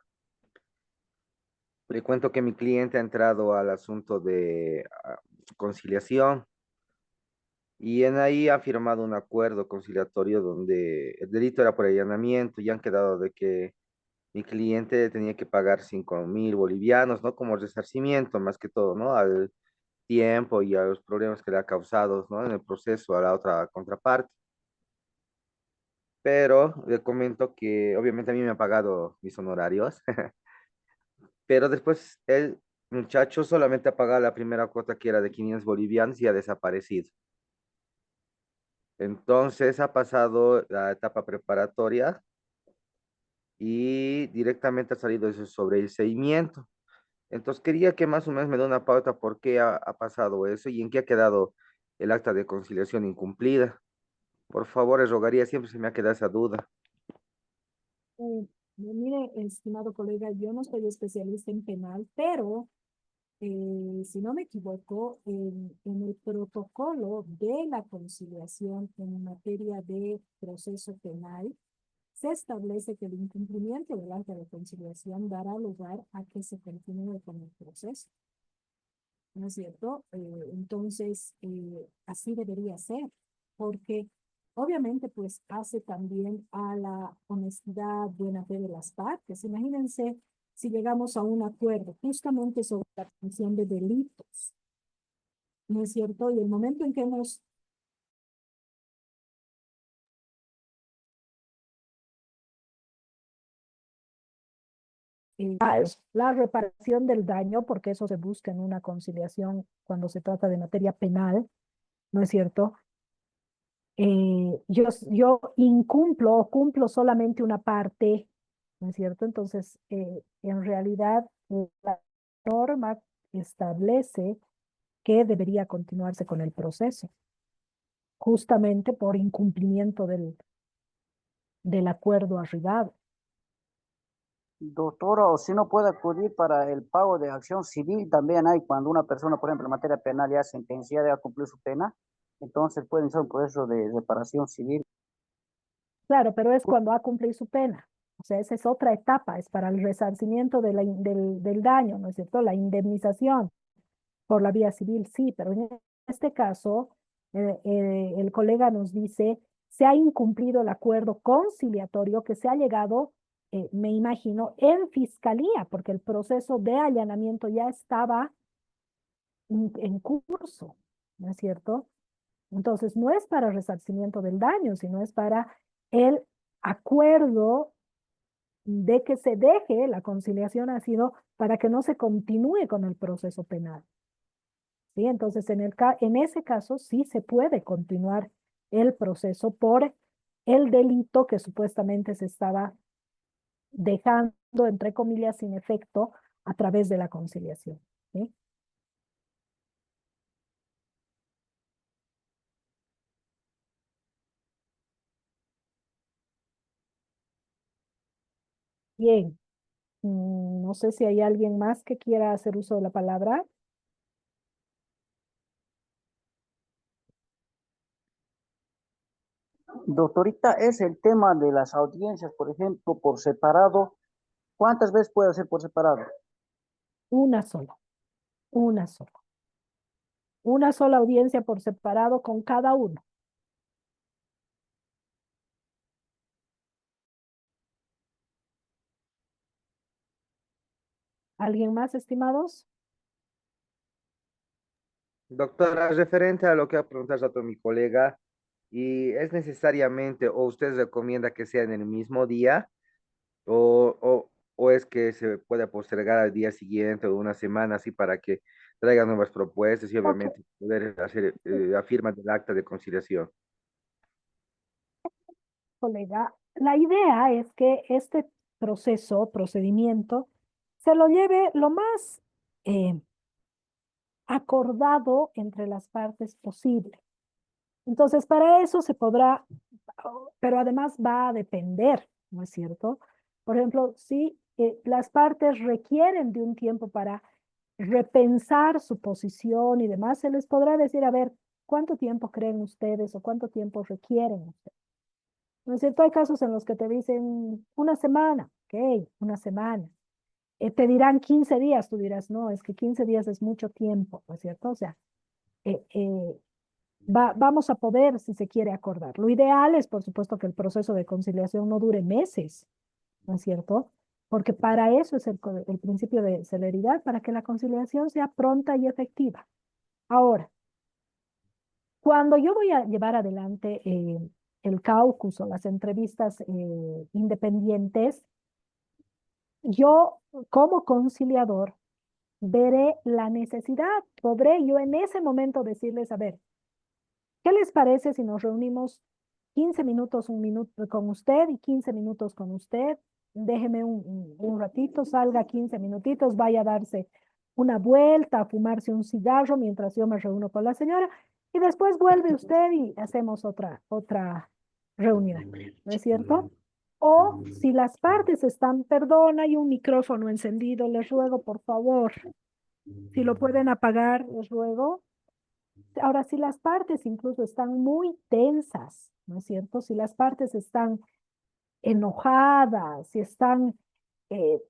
Le cuento que mi cliente ha entrado al asunto de conciliación y en ahí ha firmado un acuerdo conciliatorio donde el delito era por allanamiento y han quedado de que mi cliente tenía que pagar 5.000 bolivianos, ¿no? Como resarcimiento, más que todo, ¿no? Al tiempo y a los problemas que le ha causado, ¿no? En el proceso a la otra contraparte. Pero le comento que obviamente a mí me ha pagado mis honorarios, pero después el muchacho solamente ha pagado la primera cuota que era de 500 bolivianos y ha desaparecido. Entonces ha pasado la etapa preparatoria y directamente ha salido eso sobre el seguimiento. Entonces quería que más o menos me dé una pauta por qué ha pasado eso y en qué ha quedado el acta de conciliación incumplida. Por favor, les rogaría, siempre se me ha quedado esa duda. Mire, estimado colega, yo no soy especialista en penal, pero si no me equivoco, en el protocolo de la conciliación en materia de proceso penal, se establece que el incumplimiento del acta de conciliación dará lugar a que se continúe con el proceso. ¿No es cierto? Entonces, así debería ser, porque obviamente pues hace también a la honestidad, buena fe de las partes. Imagínense si llegamos a un acuerdo justamente sobre la atención de delitos, ¿no es cierto? Y el momento en que hemos es la reparación del daño, porque eso se busca en una conciliación cuando se trata de materia penal, ¿no es cierto? Yo incumplo o cumplo solamente una parte, ¿no es cierto? Entonces, en realidad, la norma establece que debería continuarse con el proceso, justamente por incumplimiento del acuerdo arribado. Doctora, o si no puede acudir para el pago de acción civil, también hay cuando una persona, por ejemplo, en materia penal ya sentenciada, ya cumplió su pena, entonces pueden ser un proceso de reparación civil. Claro, pero es cuando ha cumplido su pena. O sea, esa es otra etapa, es para el resarcimiento del daño, ¿no es cierto? La indemnización por la vía civil, sí, pero en este caso, el colega nos dice, se ha incumplido el acuerdo conciliatorio que se ha llegado, me imagino, en fiscalía, porque el proceso de allanamiento ya estaba en curso, ¿no es cierto? Entonces, no es para resarcimiento del daño, sino es para el acuerdo de que se deje, la conciliación ha sido para que no se continúe con el proceso penal. ¿Sí? Entonces, en ese caso sí se puede continuar el proceso por el delito que supuestamente se estaba dejando, entre comillas, sin efecto a través de la conciliación. ¿Sí? Bien, no sé si hay alguien más que quiera hacer uso de la palabra. Doctorita, es el tema de las audiencias, por ejemplo, por separado. ¿Cuántas veces puede ser por separado? Una sola, una sola. Una sola audiencia por separado con cada uno. ¿Alguien más, estimados? Doctora, referente a lo que ha preguntado rato mi colega, ¿y es necesariamente o usted recomienda que sea en el mismo día o es que se puede postergar al día siguiente o una semana así para que traiga nuevas propuestas y Ok, obviamente poder hacer la firma del acta de conciliación? colega. La idea es que este procedimiento, se lo lleve lo más acordado entre las partes posible. Entonces, para eso se podrá, pero además va a depender, ¿no es cierto? Por ejemplo, si las partes requieren de un tiempo para repensar su posición y demás, se les podrá decir, a ver, ¿Cuánto tiempo creen ustedes o cuánto tiempo requieren ustedes? ¿No es cierto? Hay casos en los que te dicen una semana, ok, una semana. Te dirán 15 días, tú dirás, no, es que 15 días es mucho tiempo, ¿no es cierto? O sea, eh, eh, vamos a poder si se quiere acordar. Lo ideal es, por supuesto, que el proceso de conciliación no dure meses, ¿no es cierto? Porque para eso es el principio de celeridad, para que la conciliación sea pronta y efectiva. Ahora, cuando yo voy a llevar adelante el caucus o las entrevistas independientes, yo como conciliador veré la necesidad. Podré yo en ese momento decirles, a ver, ¿qué les parece si nos reunimos 15 minutos, un minuto con usted y 15 minutos con usted? Déjeme un ratito, salga 15 minutitos, vaya a darse una vuelta, a fumarse un cigarro mientras yo me reúno con la señora y después vuelve usted y hacemos otra reunión, ¿no es cierto? O si las partes están, perdona, hay un micrófono encendido, les ruego por favor, si lo pueden apagar, les ruego. Ahora, si las partes incluso están muy tensas, ¿no es cierto? Si las partes están enojadas, si están,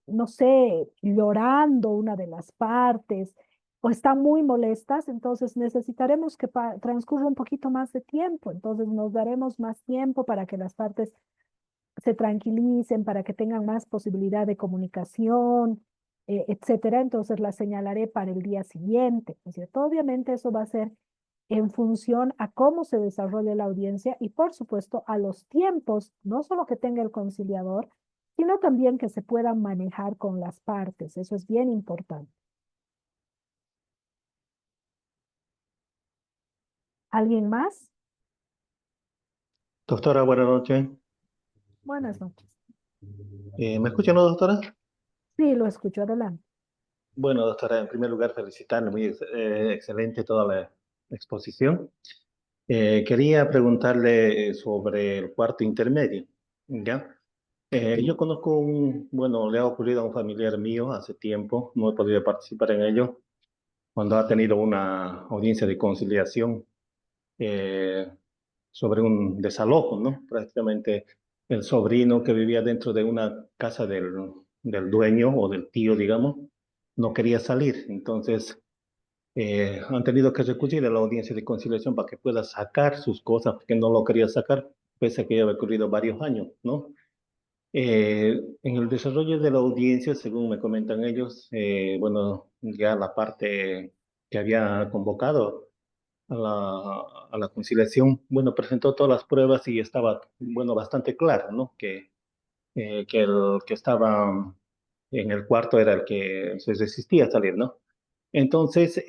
no sé, llorando una de las partes o están muy molestas, entonces necesitaremos que transcurra un poquito más de tiempo. Entonces nos daremos más tiempo para que las partes se tranquilicen, para que tengan más posibilidad de comunicación, etcétera. Entonces las señalaré para el día siguiente, ¿no es cierto? Obviamente eso va a ser en función a cómo se desarrolle la audiencia y, por supuesto, a los tiempos, no solo que tenga el conciliador, sino también que se puedan manejar con las partes. Eso es bien importante. ¿Alguien más? Doctora, buenas noches. Buenas noches. ¿Me escucha, no, doctora? Sí, lo escucho. Adelante. Bueno, doctora, en primer lugar, felicitarle, muy excelente toda la exposición. Quería preguntarle sobre el cuarto intermedio, ¿ya? Yo conozco bueno, le ha ocurrido a un familiar mío hace tiempo, no he podido participar en ello, cuando ha tenido una audiencia de conciliación sobre un desalojo, ¿no? Prácticamente el sobrino que vivía dentro de una casa del dueño o del tío, digamos, no quería salir. Entonces, han tenido que recurrir a la audiencia de conciliación para que pueda sacar sus cosas, porque no lo quería sacar, pese a que ya había ocurrido varios años, ¿no? En el desarrollo de la audiencia, según me comentan ellos, bueno, ya la parte que había convocado a la conciliación, bueno, presentó todas las pruebas y estaba, bueno, bastante claro, ¿no? Que el que estaba en el cuarto era el que se resistía a salir, ¿no? Entonces,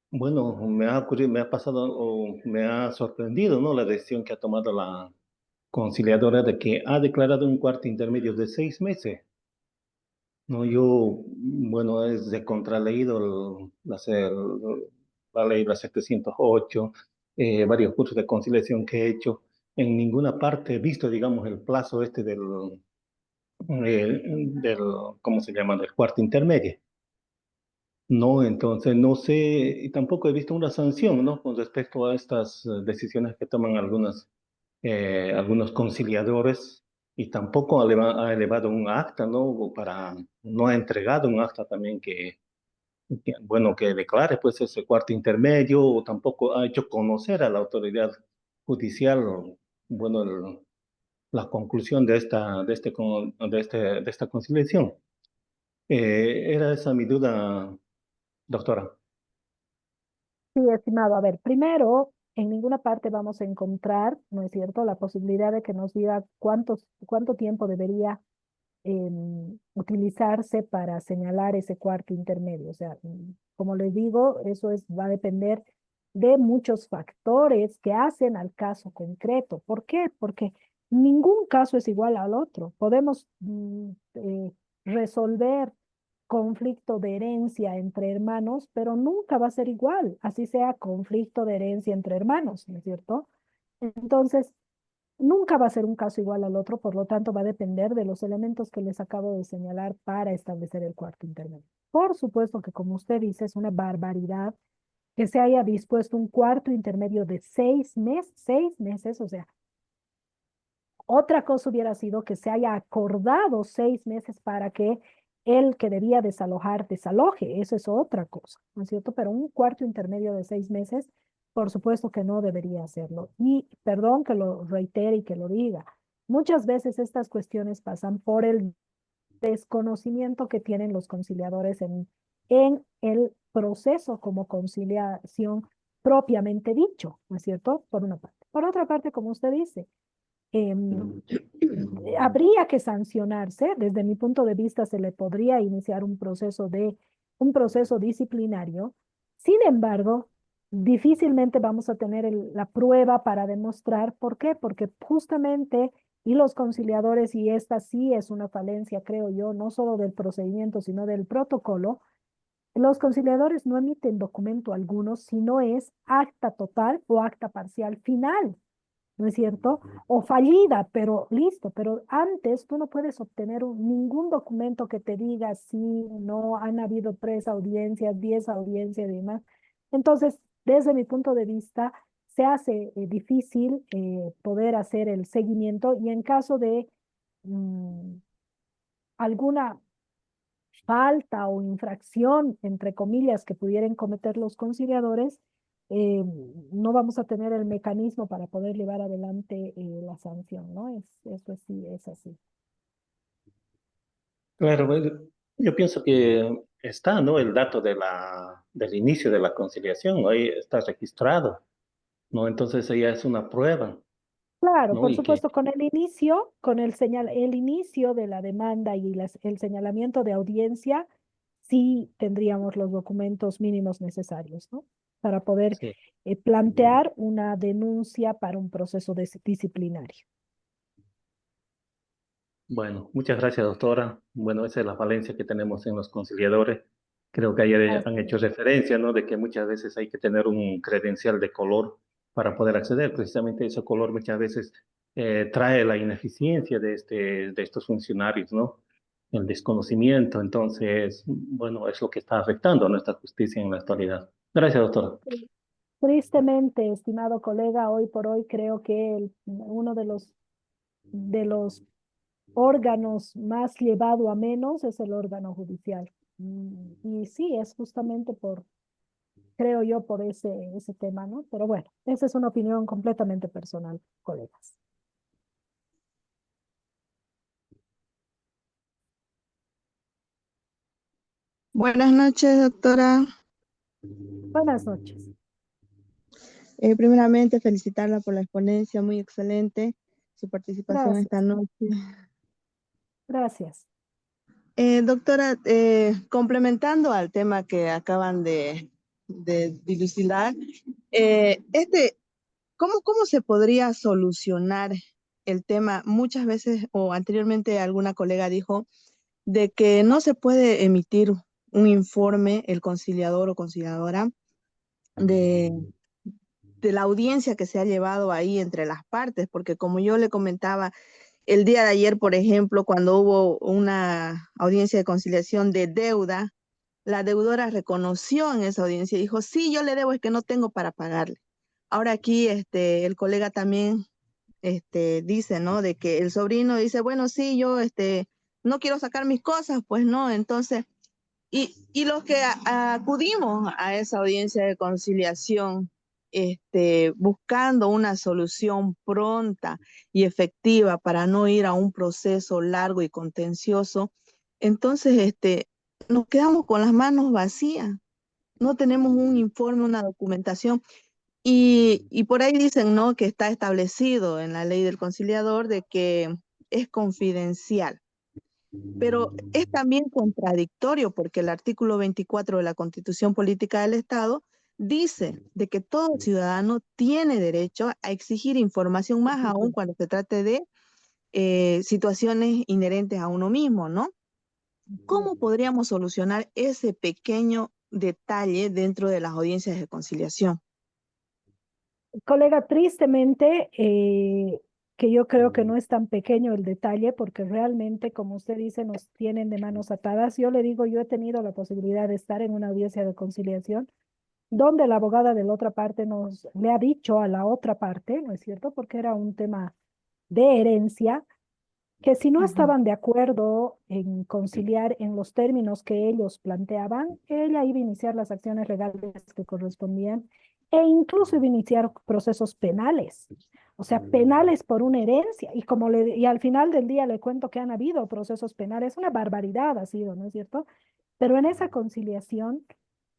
bueno, me ha ocurrido, me ha pasado o me ha sorprendido, ¿no? La decisión que ha tomado la conciliadora de que ha declarado un cuarto intermedio de 6 meses. No, yo, bueno, es de contraleído la ley la 708, varios cursos de conciliación que he hecho. En ninguna parte he visto, digamos, el plazo este del ¿cómo se llama?, del cuarto intermedio. No, entonces no sé, y tampoco he visto una sanción, ¿no? Con respecto a estas decisiones que toman algunos conciliadores y tampoco ha elevado un acta, ¿no? No ha entregado un acta también bueno, que declare pues ese cuarto intermedio o tampoco ha hecho conocer a la autoridad judicial, bueno, la conclusión de esta conciliación. Era esa mi duda, doctora. Sí, estimado. A ver, primero, en ninguna parte vamos a encontrar, ¿no es cierto?, la posibilidad de que nos diga cuánto tiempo debería utilizarse para señalar ese cuarto intermedio. O sea, como les digo, va a depender de muchos factores que hacen al caso concreto. ¿Por qué? Porque ningún caso es igual al otro. Podemos resolver conflicto de herencia entre hermanos, pero nunca va a ser igual, así sea conflicto de herencia entre hermanos, ¿no es cierto? Entonces, nunca va a ser un caso igual al otro, por lo tanto va a depender de los elementos que les acabo de señalar para establecer el cuarto intermedio. Por supuesto que como usted dice, es una barbaridad que se haya dispuesto un cuarto intermedio de 6 meses, o sea, otra cosa hubiera sido que se haya acordado 6 meses para que el que debía desalojar desaloje. Eso es otra cosa, ¿no es cierto? Pero un cuarto intermedio de 6 meses, por supuesto que no debería hacerlo. Y perdón que lo reitere y que lo diga. Muchas veces estas cuestiones pasan por el desconocimiento que tienen los conciliadores en el proceso como conciliación propiamente dicho, ¿no es cierto? Por una parte. Por otra parte, como usted dice, habría que sancionarse. Desde mi punto de vista, se le podría iniciar un proceso disciplinario. Sin embargo, difícilmente vamos a tener la prueba para demostrar por qué, porque justamente, y los conciliadores, y esta sí es una falencia, creo yo, no solo del procedimiento, sino del protocolo, los conciliadores no emiten documento alguno si no es acta total o acta parcial final, ¿no es cierto? O fallida, pero listo, pero antes tú no puedes obtener ningún documento que te diga si no han habido 3 audiencias, 10 audiencias y demás. Entonces, desde mi punto de vista, se hace difícil poder hacer el seguimiento y en caso de mm, alguna falta o infracción, entre comillas, que pudieran cometer los conciliadores, eh, no vamos a tener el mecanismo para poder llevar adelante la sanción, ¿no? Eso sí, es así. Claro, yo pienso que está, ¿no? El dato del inicio de la conciliación, ahí está registrado, ¿no? Entonces ella es una prueba, Claro, ¿no? por Y que, supuesto, con el inicio, el inicio de la demanda y el señalamiento de audiencia, sí tendríamos los documentos mínimos necesarios, ¿no? Para poder sí. plantear una denuncia para un proceso disciplinario. Bueno, muchas gracias, doctora. Bueno, esa es la falencia que tenemos en los conciliadores. Creo que ayer han Así hecho es. referencia, ¿no? De que muchas veces hay que tener un credencial de color para poder acceder. Precisamente ese color muchas veces trae la ineficiencia de estos funcionarios, ¿no? El desconocimiento. Entonces, bueno, es lo que está afectando a nuestra justicia en la actualidad. Gracias, doctora. Tristemente, estimado colega, hoy por hoy creo que uno de los órganos más llevado a menos es el órgano judicial. Y sí, es justamente creo yo, por ese tema, ¿no? Pero bueno, esa es una opinión completamente personal, colegas. Buenas noches, doctora. Buenas noches. Primeramente, felicitarla por la exponencia, muy excelente su participación esta Gracias. noche. Gracias. Doctora, complementando al tema que acaban de dilucidar, ¿cómo se podría solucionar el tema? Muchas veces o anteriormente alguna colega dijo de que no se puede emitir un informe, el conciliador o conciliadora, de la audiencia que se ha llevado ahí entre las partes, porque como yo le comentaba, el día de ayer, por ejemplo, cuando hubo una audiencia de conciliación de deuda, la deudora reconoció en esa audiencia y dijo, sí, yo le debo, es que no tengo para pagarle. Ahora aquí el colega también dice, ¿no? De que el sobrino dice, bueno, sí, yo no quiero sacar mis cosas, pues no, entonces, y los que acudimos a esa audiencia de conciliación, buscando una solución pronta y efectiva para no ir a un proceso largo y contencioso, entonces nos quedamos con las manos vacías, no tenemos un informe, una documentación. Y por ahí dicen, ¿no? Que está establecido en la ley del conciliador de que es confidencial. Pero es también contradictorio porque el artículo 24 de la Constitución Política del Estado dice de que todo ciudadano tiene derecho a exigir información, más aún cuando se trate de situaciones inherentes a uno mismo, ¿no? ¿Cómo podríamos solucionar ese pequeño detalle dentro de las audiencias de conciliación? Colega, tristemente, que yo creo que no es tan pequeño el detalle, porque realmente, como usted dice, nos tienen de manos atadas. Yo le digo, yo he tenido la posibilidad de estar en una audiencia de conciliación donde la abogada de la otra parte le ha dicho a la otra parte, ¿no es cierto? Porque era un tema de herencia, que si no estaban de acuerdo en conciliar en los términos que ellos planteaban, ella iba a iniciar las acciones legales que correspondían e incluso iba a iniciar procesos penales. O sea, penales por una herencia. Y al final del día le cuento que han habido procesos penales. Una barbaridad ha sido, ¿no es cierto? Pero en esa conciliación,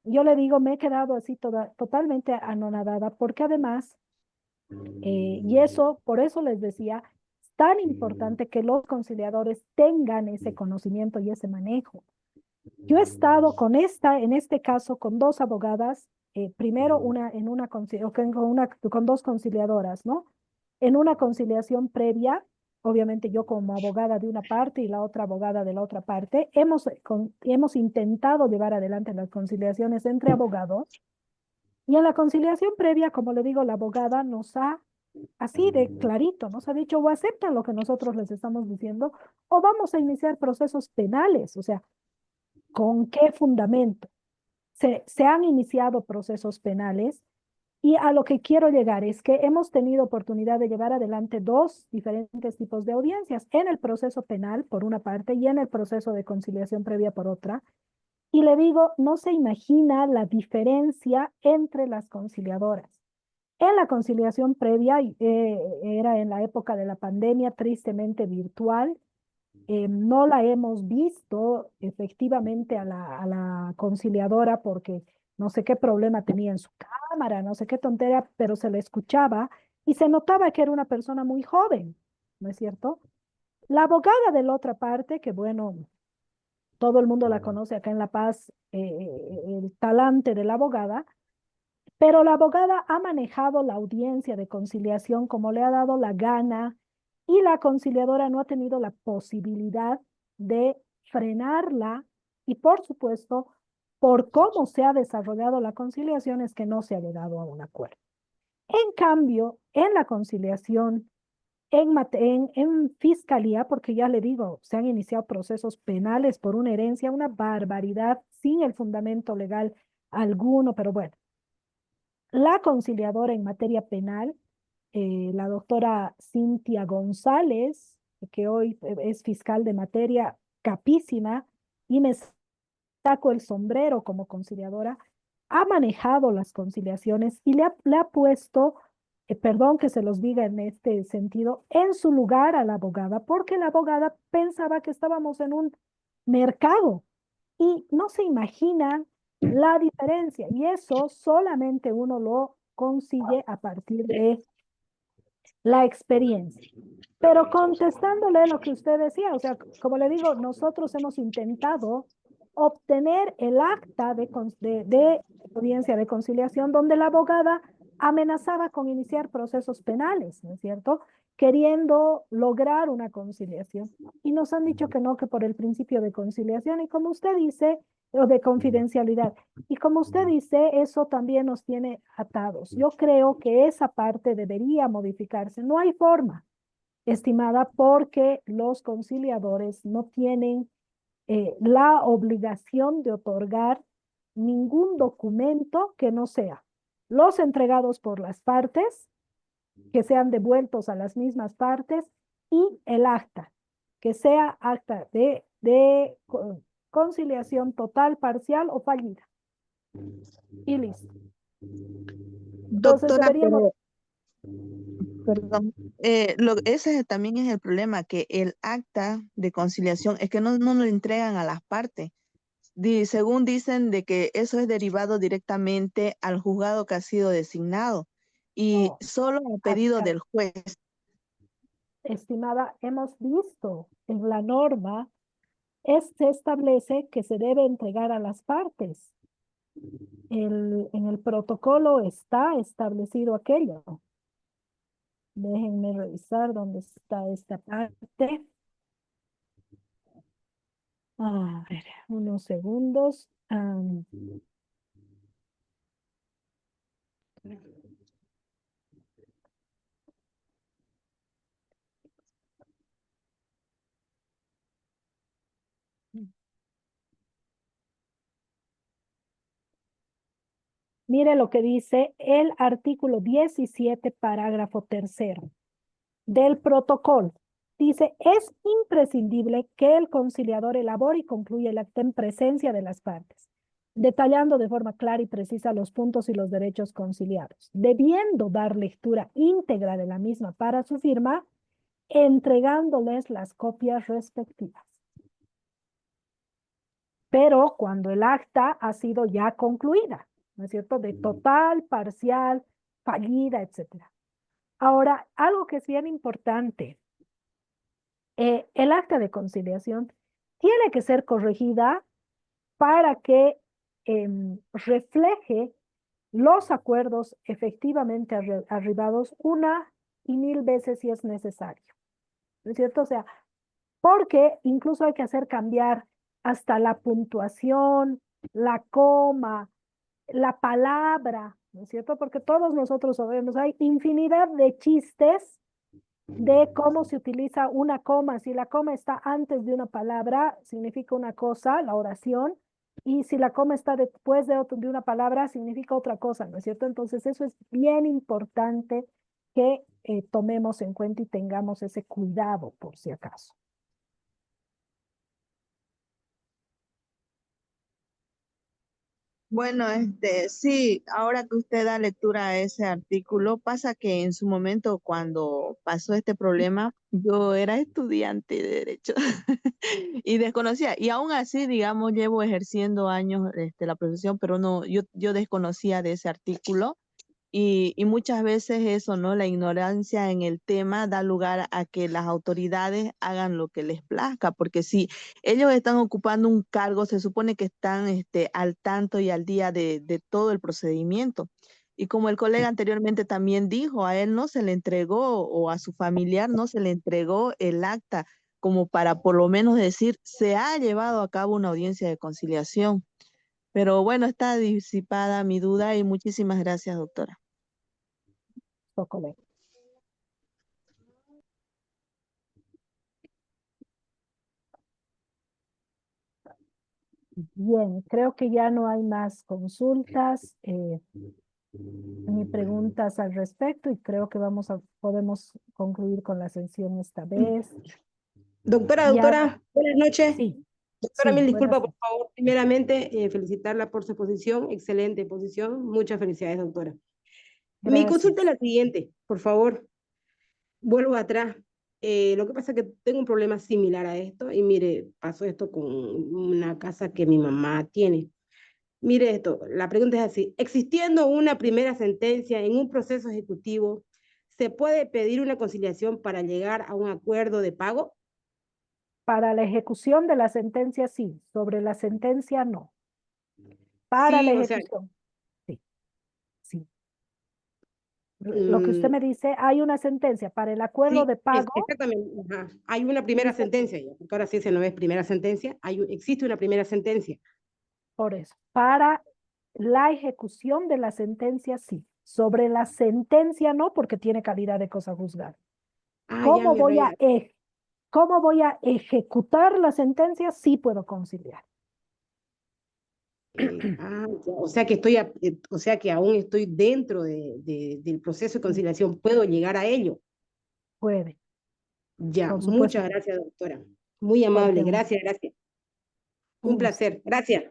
yo le digo, me he quedado así totalmente anonadada, porque además, y eso, por eso les decía, es tan importante que los conciliadores tengan ese conocimiento y ese manejo. Yo he estado en este caso, con dos abogadas, primero con dos conciliadoras, ¿no? En una conciliación previa, obviamente yo como abogada de una parte y la otra abogada de la otra parte, hemos intentado llevar adelante las conciliaciones entre abogados, y en la conciliación previa, como le digo, la abogada nos ha, así de clarito, nos ha dicho: o aceptan lo que nosotros les estamos diciendo, o vamos a iniciar procesos penales. O sea, ¿con qué fundamento? Se han iniciado procesos penales, y a lo que quiero llegar es que hemos tenido oportunidad de llevar adelante dos diferentes tipos de audiencias: en el proceso penal por una parte y en el proceso de conciliación previa por otra. Y le digo, no se imagina la diferencia entre las conciliadoras. En la conciliación previa, era en la época de la pandemia, tristemente virtual. No la hemos visto efectivamente a la conciliadora, porque no sé qué problema tenía en su cámara, no sé qué tontería, pero se le escuchaba y se notaba que era una persona muy joven, ¿no es cierto? La abogada de la otra parte, que bueno, todo el mundo la conoce acá en La Paz, el talante de la abogada, pero la abogada ha manejado la audiencia de conciliación como le ha dado la gana, y la conciliadora no ha tenido la posibilidad de frenarla, y por supuesto, por cómo se ha desarrollado la conciliación, es que no se ha llegado a un acuerdo. En cambio, en la conciliación, en fiscalía, porque ya le digo, se han iniciado procesos penales por una herencia, una barbaridad, sin el fundamento legal alguno, pero bueno. La conciliadora en materia penal, la doctora Cintia González, que hoy es fiscal de materia, capísima, y me saco el sombrero como conciliadora, ha manejado las conciliaciones y le ha puesto, perdón que se los diga en este sentido, en su lugar a la abogada, porque la abogada pensaba que estábamos en un mercado y no se imaginan la diferencia. Y eso solamente uno lo consigue a partir de la experiencia. Pero contestándole lo que usted decía, o sea, como le digo, nosotros hemos intentado obtener el acta de audiencia de conciliación, donde la abogada amenazaba con iniciar procesos penales, ¿no es cierto? Queriendo lograr una conciliación. Y nos han dicho que no, que por el principio de conciliación, y como usted dice, o de confidencialidad. Y como usted dice, eso también nos tiene atados. Yo creo que esa parte debería modificarse. No hay forma, estimada, porque los conciliadores no tienen la obligación de otorgar ningún documento que no sea los entregados por las partes, que sean devueltos a las mismas partes, y el acta, que sea acta de conciliación total, parcial o fallida. Y listo. Entonces Doctora, deberíamos... perdón, ese también es el problema, que el acta de conciliación es que no lo entregan a las partes. Según dicen de que eso es derivado directamente al juzgado que ha sido designado y solo a pedido del juez. Estimada, hemos visto en la norma, se establece que se debe entregar a las partes. En el protocolo está establecido aquello. Déjenme revisar dónde está esta parte. A ver, unos segundos. Mire lo que dice el artículo 17, parágrafo 3º del protocolo. Dice, es imprescindible que el conciliador elabore y concluya el acta en presencia de las partes, detallando de forma clara y precisa los puntos y los derechos conciliados, debiendo dar lectura íntegra de la misma para su firma, entregándoles las copias respectivas. Pero cuando el acta ha sido ya concluida, ¿no es cierto? De total, parcial, fallida, etcétera. Ahora, algo que es bien importante, el acta de conciliación tiene que ser corregida para que refleje los acuerdos efectivamente arribados una y mil veces si es necesario, ¿no es cierto? O sea, porque incluso hay que hacer cambiar hasta la puntuación, la coma, la palabra, ¿no es cierto? Porque todos nosotros sabemos, hay infinidad de chistes de cómo se utiliza una coma. Si la coma está antes de una palabra, significa una cosa, la oración, y si la coma está después de una palabra, significa otra cosa, ¿no es cierto? Entonces eso es bien importante que tomemos en cuenta y tengamos ese cuidado por si acaso. Bueno, sí, ahora que usted da lectura a ese artículo, pasa que en su momento cuando pasó este problema, yo era estudiante de Derecho y desconocía, y aún así, digamos, llevo ejerciendo años la profesión, pero no, yo desconocía de ese artículo. Y muchas veces eso, ¿no? La ignorancia en el tema da lugar a que las autoridades hagan lo que les plazca, porque si ellos están ocupando un cargo, se supone que están al tanto y al día de todo el procedimiento. Y como el colega anteriormente también dijo, a él no se le entregó o a su familiar no se le entregó el acta como para por lo menos decir, se ha llevado a cabo una audiencia de conciliación. Pero bueno, está disipada mi duda y muchísimas gracias, doctora. Colega. Bien, creo que ya no hay más consultas ni preguntas al respecto y creo que podemos concluir con la sesión esta vez. Doctora, buenas noches. Sí. Doctora, Sí, mil disculpas, por favor. Primeramente, felicitarla por su exposición, excelente exposición. Muchas felicidades, doctora. Gracias. Mi consulta es la siguiente, por favor. Vuelvo atrás. Lo que pasa es que tengo un problema similar a esto y mire, pasó esto con una casa que mi mamá tiene. Mire esto, la pregunta es así, existiendo una primera sentencia en un proceso ejecutivo, ¿se puede pedir una conciliación para llegar a un acuerdo de pago? Para la ejecución de la sentencia, sí. Sobre la sentencia, no. Para la ejecución, sí. Sí. Lo que usted me dice, hay una sentencia para el acuerdo de pago. Exactamente. Ajá. Hay una primera sentencia, porque ahora sí se no es primera sentencia, existe una primera sentencia. Por eso, para la ejecución de la sentencia, sí. Sobre la sentencia, no, porque tiene calidad de cosa juzgada. ¿Cómo voy a ejecutar la sentencia? Sí puedo conciliar. O sea que o sea que aún estoy dentro del proceso de conciliación, ¿puedo llegar a ello? Puede. Ya, muchas gracias, doctora. Muy amable, gracias. Un placer, gracias.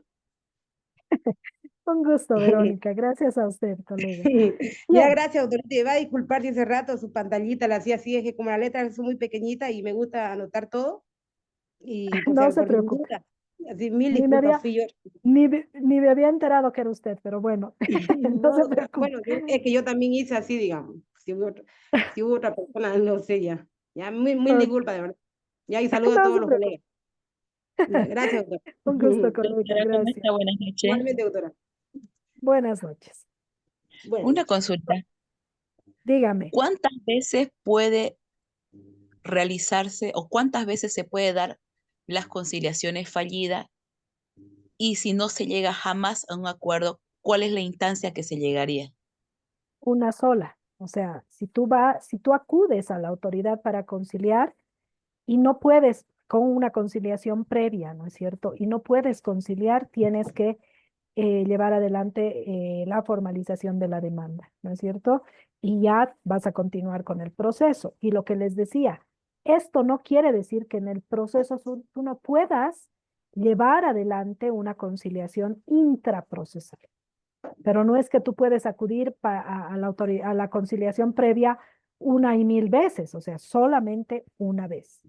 Un gusto, Verónica. Gracias a usted, colega. Ya, gracias, doctora. Te va a disculpar si hace rato su pantallita la hacía así, es que como la letra es muy pequeñita y me gusta anotar todo. Y no se preocupe. Así, mil disculpas, fui yo. Ni me había enterado que era usted, pero bueno, no se preocupe. Bueno, es que yo también hice así, digamos. Si hubo otra persona, no sé ya. Ya, mil disculpas, de verdad. Ya, y saludo a todos los colegas. Gracias, doctora. Un gusto, colega. Gracias. Buenas noches. Igualmente, doctora. Buenas noches. Una consulta. Dígame. ¿Cuántas veces puede realizarse o cuántas veces se puede dar las conciliaciones fallidas? Y si no se llega jamás a un acuerdo, ¿cuál es la instancia que se llegaría? Una sola. O sea, si tú acudes a la autoridad para conciliar y no puedes con una conciliación previa, ¿no es cierto? Y no puedes conciliar, tienes que llevar adelante la formalización de la demanda, ¿no es cierto? Y ya vas a continuar con el proceso. Y lo que les decía, esto no quiere decir que en el proceso tú no puedas llevar adelante una conciliación intraprocesal. Pero no es que tú puedes acudir a la conciliación previa 1 y 1000 veces, o sea, solamente una vez.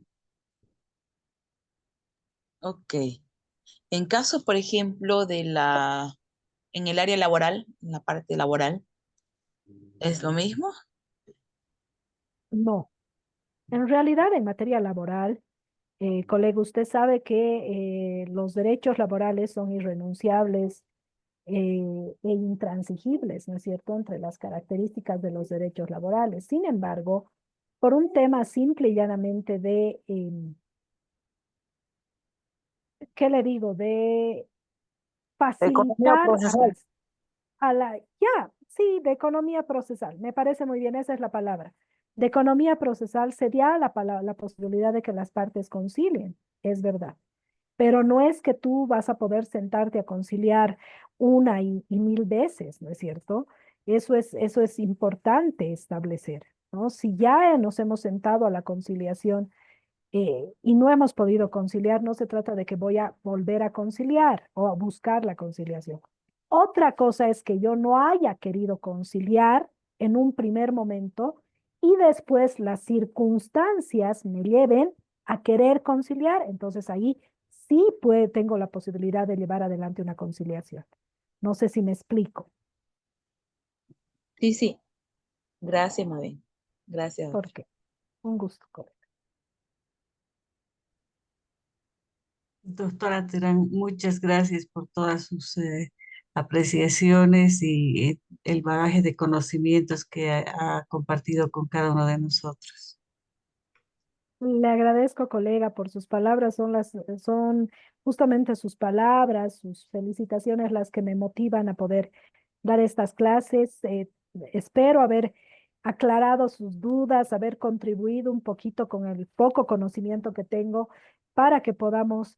Ok. En caso, por ejemplo, en el área laboral, en la parte laboral, ¿es lo mismo? No. En realidad, en materia laboral, colega, usted sabe que los derechos laborales son irrenunciables e intransigibles, ¿no es cierto?, entre las características de los derechos laborales. Sin embargo, por un tema simple y llanamente de, ¿qué le digo?, de Economía facilitar procesal. sí, de economía procesal. Me parece muy bien, esa es la palabra. De economía procesal sería la posibilidad de que las partes concilien, es verdad. Pero no es que tú vas a poder sentarte a conciliar 1 y 1000 veces, ¿no es cierto? Eso es importante establecer, ¿no? Si ya nos hemos sentado a la conciliación y no hemos podido conciliar, no se trata de que voy a volver a conciliar o a buscar la conciliación. Otra cosa es que yo no haya querido conciliar en un primer momento y después las circunstancias me lleven a querer conciliar. Entonces ahí sí tengo la posibilidad de llevar adelante una conciliación. No sé si me explico. Sí, sí. Gracias, Mabel. Gracias, doctor. ¿Por qué? Un gusto, colega. Doctora Terán, muchas gracias por todas sus apreciaciones y el bagaje de conocimientos que ha compartido con cada uno de nosotros. Le agradezco, colega, por sus palabras. Son justamente sus palabras, sus felicitaciones las que me motivan a poder dar estas clases. Espero haber aclarado sus dudas, haber contribuido un poquito con el poco conocimiento que tengo para que podamos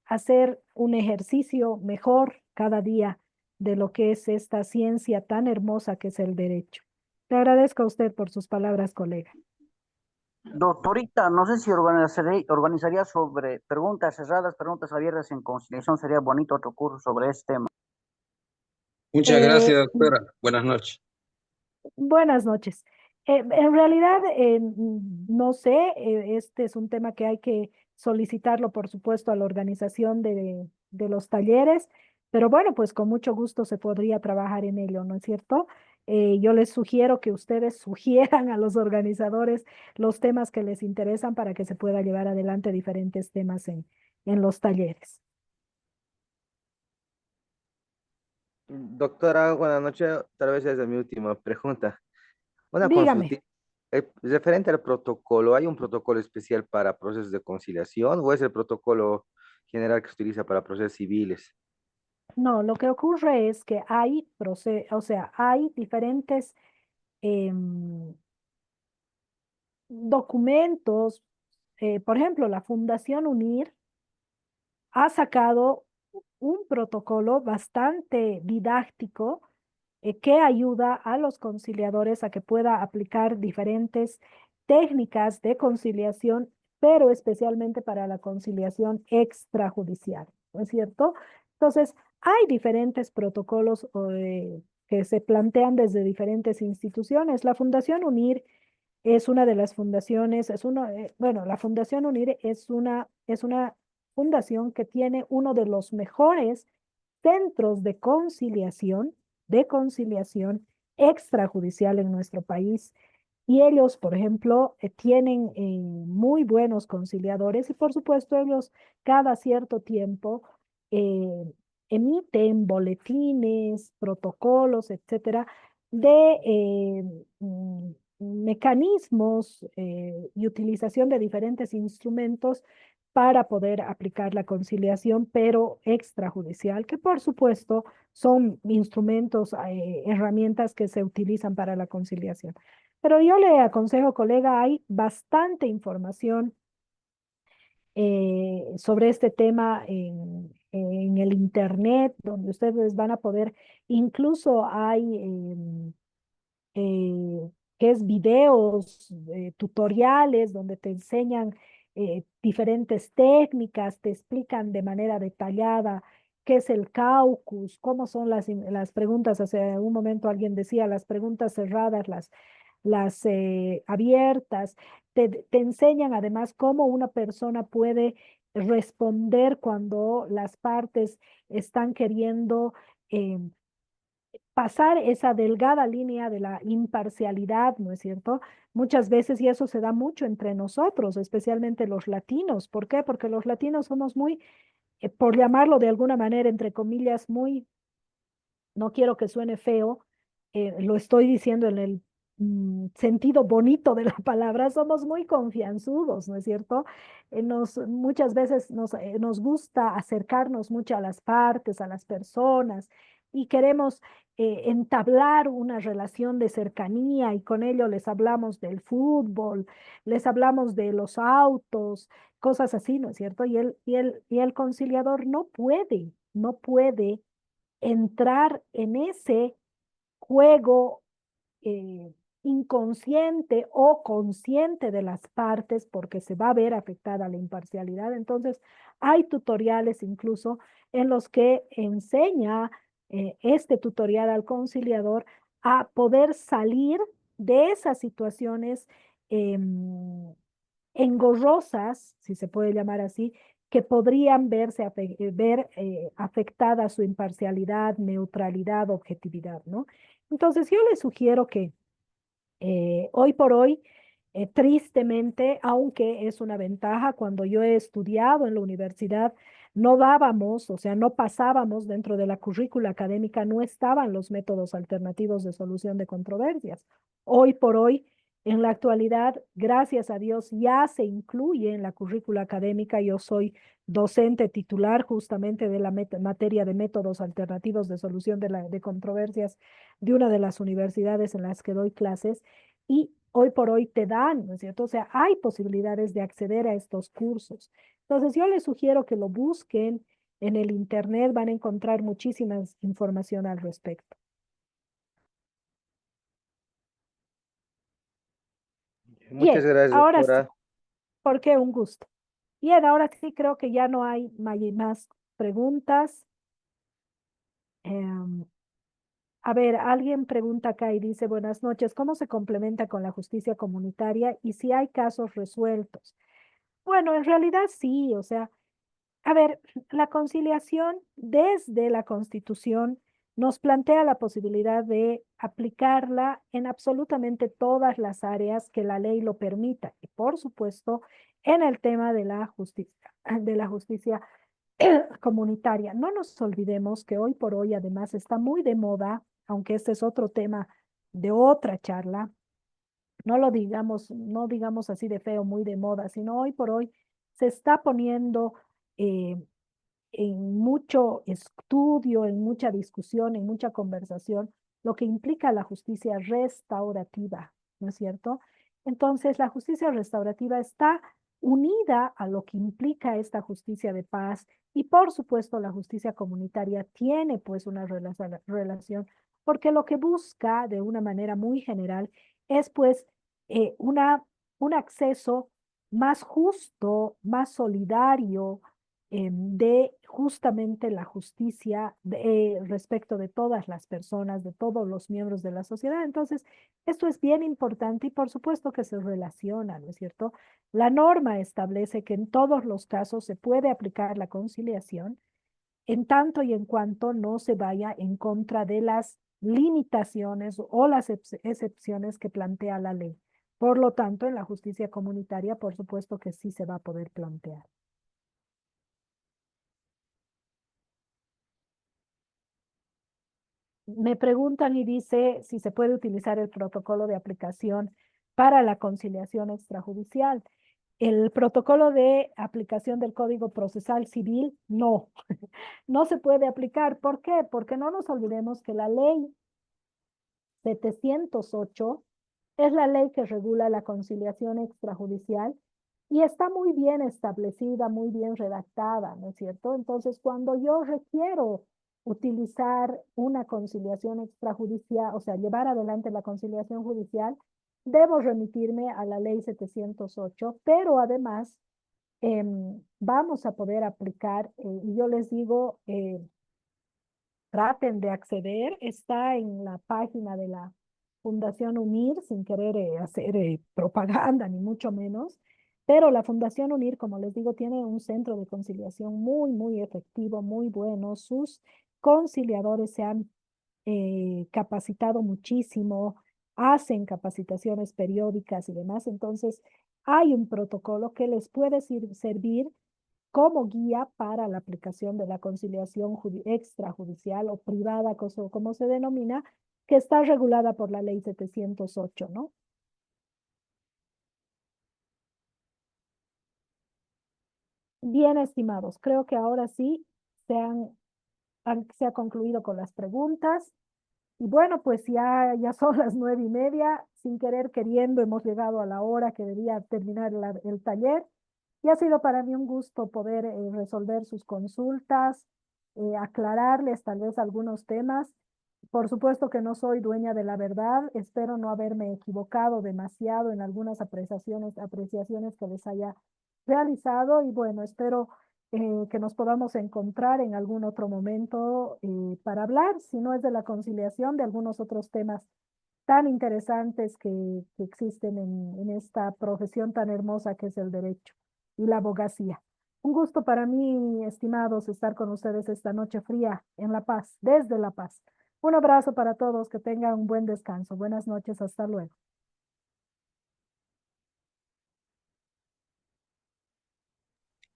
hacer un ejercicio mejor cada día de lo que es esta ciencia tan hermosa que es el derecho. Le agradezco a usted por sus palabras, colega. Doctorita, no sé si organizaría sobre preguntas cerradas, preguntas abiertas en conciliación. Sería bonito otro curso sobre este tema. Muchas gracias, doctora. Buenas noches. Buenas noches. En realidad, no sé, este es un tema que hay que solicitarlo, por supuesto, a la organización de los talleres, pero bueno, pues con mucho gusto se podría trabajar en ello, ¿no es cierto? Yo les sugiero que ustedes sugieran a los organizadores los temas que les interesan para que se pueda llevar adelante diferentes temas en los talleres. Doctora, buenas noches. Tal vez esa es mi última pregunta. Una Dígame. consulta. Referente al protocolo, ¿hay un protocolo especial para procesos de conciliación o es el protocolo general que se utiliza para procesos civiles? No, lo que ocurre es que hay hay diferentes documentos. Por ejemplo, la Fundación UNIR ha sacado un protocolo bastante didáctico que ayuda a los conciliadores a que pueda aplicar diferentes técnicas de conciliación, pero especialmente para la conciliación extrajudicial, ¿no es cierto? Entonces, hay diferentes protocolos que se plantean desde diferentes instituciones. La Fundación UNIR es una de las fundaciones, la Fundación UNIR es una fundación que tiene uno de los mejores centros de conciliación extrajudicial en nuestro país. Y ellos, por ejemplo, tienen muy buenos conciliadores y por supuesto ellos cada cierto tiempo eh, emiten boletines, protocolos, etcétera, de mecanismos y utilización de diferentes instrumentos para poder aplicar la conciliación, pero extrajudicial, que por supuesto son instrumentos, herramientas que se utilizan para la conciliación. Pero yo le aconsejo, colega, hay bastante información sobre este tema en el internet, donde ustedes van a poder, incluso hay que es videos, tutoriales, donde te enseñan diferentes técnicas, te explican de manera detallada qué es el caucus, cómo son las preguntas. Hace un momento alguien decía las preguntas cerradas, las abiertas. Te enseñan además cómo una persona puede responder cuando las partes están queriendo pasar esa delgada línea de la imparcialidad, ¿no es cierto? Muchas veces, y eso se da mucho entre nosotros, especialmente los latinos. ¿Por qué? Porque los latinos somos muy, por llamarlo de alguna manera, entre comillas, muy, no quiero que suene feo, lo estoy diciendo en el sentido bonito de la palabra, somos muy confianzudos, ¿no es cierto? Muchas veces nos gusta acercarnos mucho a las partes, a las personas, y queremos entablar una relación de cercanía, y con ello les hablamos del fútbol, les hablamos de los autos, cosas así, ¿no es cierto? Y el conciliador no puede entrar en ese juego eh, inconsciente o consciente de las partes, porque se va a ver afectada la imparcialidad. Entonces, hay tutoriales incluso en los que enseña este tutorial al conciliador a poder salir de esas situaciones engorrosas, si se puede llamar así, que podrían ver afectada su imparcialidad, neutralidad, objetividad, ¿no? Entonces, yo les sugiero que hoy por hoy, tristemente, aunque es una ventaja, cuando yo he estudiado en la universidad, no dábamos, o sea, no pasábamos dentro de la currícula académica, no estaban los métodos alternativos de solución de controversias. Hoy por hoy, en la actualidad, gracias a Dios, ya se incluye en la currícula académica. Yo soy docente titular justamente de la materia de métodos alternativos de solución de controversias de una de las universidades en las que doy clases, y hoy por hoy te dan, ¿no es cierto? O sea, hay posibilidades de acceder a estos cursos. Entonces, yo les sugiero que lo busquen en el internet, van a encontrar muchísima información al respecto. Muchas Bien, gracias, ahora sí, doctora. porque un gusto. Bien, ahora sí creo que ya no hay más preguntas. Em, A ver, alguien pregunta acá y dice, buenas noches, ¿cómo se complementa con la justicia comunitaria y si hay casos resueltos? Bueno, en realidad sí, o sea, a ver, la conciliación desde la Constitución nos plantea la posibilidad de aplicarla en absolutamente todas las áreas que la ley lo permita, y por supuesto en el tema de la justicia comunitaria. No nos olvidemos que hoy por hoy además está muy de moda, aunque este es otro tema de otra charla, no digamos así de feo, muy de moda, sino hoy por hoy se está poniendo eh, en mucho estudio, en mucha discusión, en mucha conversación, lo que implica la justicia restaurativa, ¿no es cierto? Entonces, la justicia restaurativa está unida a lo que implica esta justicia de paz, y por supuesto la justicia comunitaria tiene pues una relación, porque lo que busca de una manera muy general es pues un acceso más justo, más solidario, de justamente la justicia respecto de todas las personas, de todos los miembros de la sociedad. Entonces, esto es bien importante y por supuesto que se relaciona, ¿no es cierto? La norma establece que en todos los casos se puede aplicar la conciliación, en tanto y en cuanto no se vaya en contra de las limitaciones o las excepciones que plantea la ley. Por lo tanto, en la justicia comunitaria, por supuesto que sí se va a poder plantear. Me preguntan y dice si se puede utilizar el protocolo de aplicación para la conciliación extrajudicial. El protocolo de aplicación del Código Procesal Civil, no, no se puede aplicar. ¿Por qué? Porque no nos olvidemos que la ley 708 es la ley que regula la conciliación extrajudicial, y está muy bien establecida, muy bien redactada, ¿no es cierto? Entonces, cuando yo requiero utilizar una conciliación extrajudicial, o sea, llevar adelante la conciliación judicial, debo remitirme a la ley 708, pero además vamos a poder aplicar, y yo les digo, traten de acceder, está en la página de la Fundación UNIR, sin querer hacer propaganda, ni mucho menos, pero la Fundación UNIR, como les digo, tiene un centro de conciliación muy, muy efectivo, muy bueno. Sus conciliadores se han capacitado muchísimo, hacen capacitaciones periódicas y demás, entonces hay un protocolo que les puede servir como guía para la aplicación de la conciliación extrajudicial o privada, como se denomina, que está regulada por la ley 708, ¿no? Bien, estimados, creo que ahora sí se ha concluido con las preguntas. Y bueno, pues ya son las 9:30, sin querer queriendo hemos llegado a la hora que debía terminar el taller. Y ha sido para mí un gusto poder resolver sus consultas, aclararles tal vez algunos temas. Por supuesto que no soy dueña de la verdad, espero no haberme equivocado demasiado en algunas apreciaciones que les haya realizado y bueno, espero que nos podamos encontrar en algún otro momento para hablar, si no es de la conciliación, de algunos otros temas tan interesantes que existen en esta profesión tan hermosa que es el derecho y la abogacía. Un gusto para mí, estimados, estar con ustedes esta noche fría en La Paz, desde La Paz. Un abrazo para todos, que tengan un buen descanso. Buenas noches, hasta luego.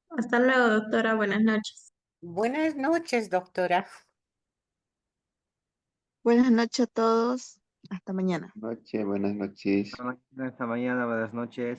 Hasta luego, doctora. Buenas noches. Buenas noches, doctora. Buenas noches a todos. Hasta mañana. Buenas noches. Hasta mañana, buenas noches.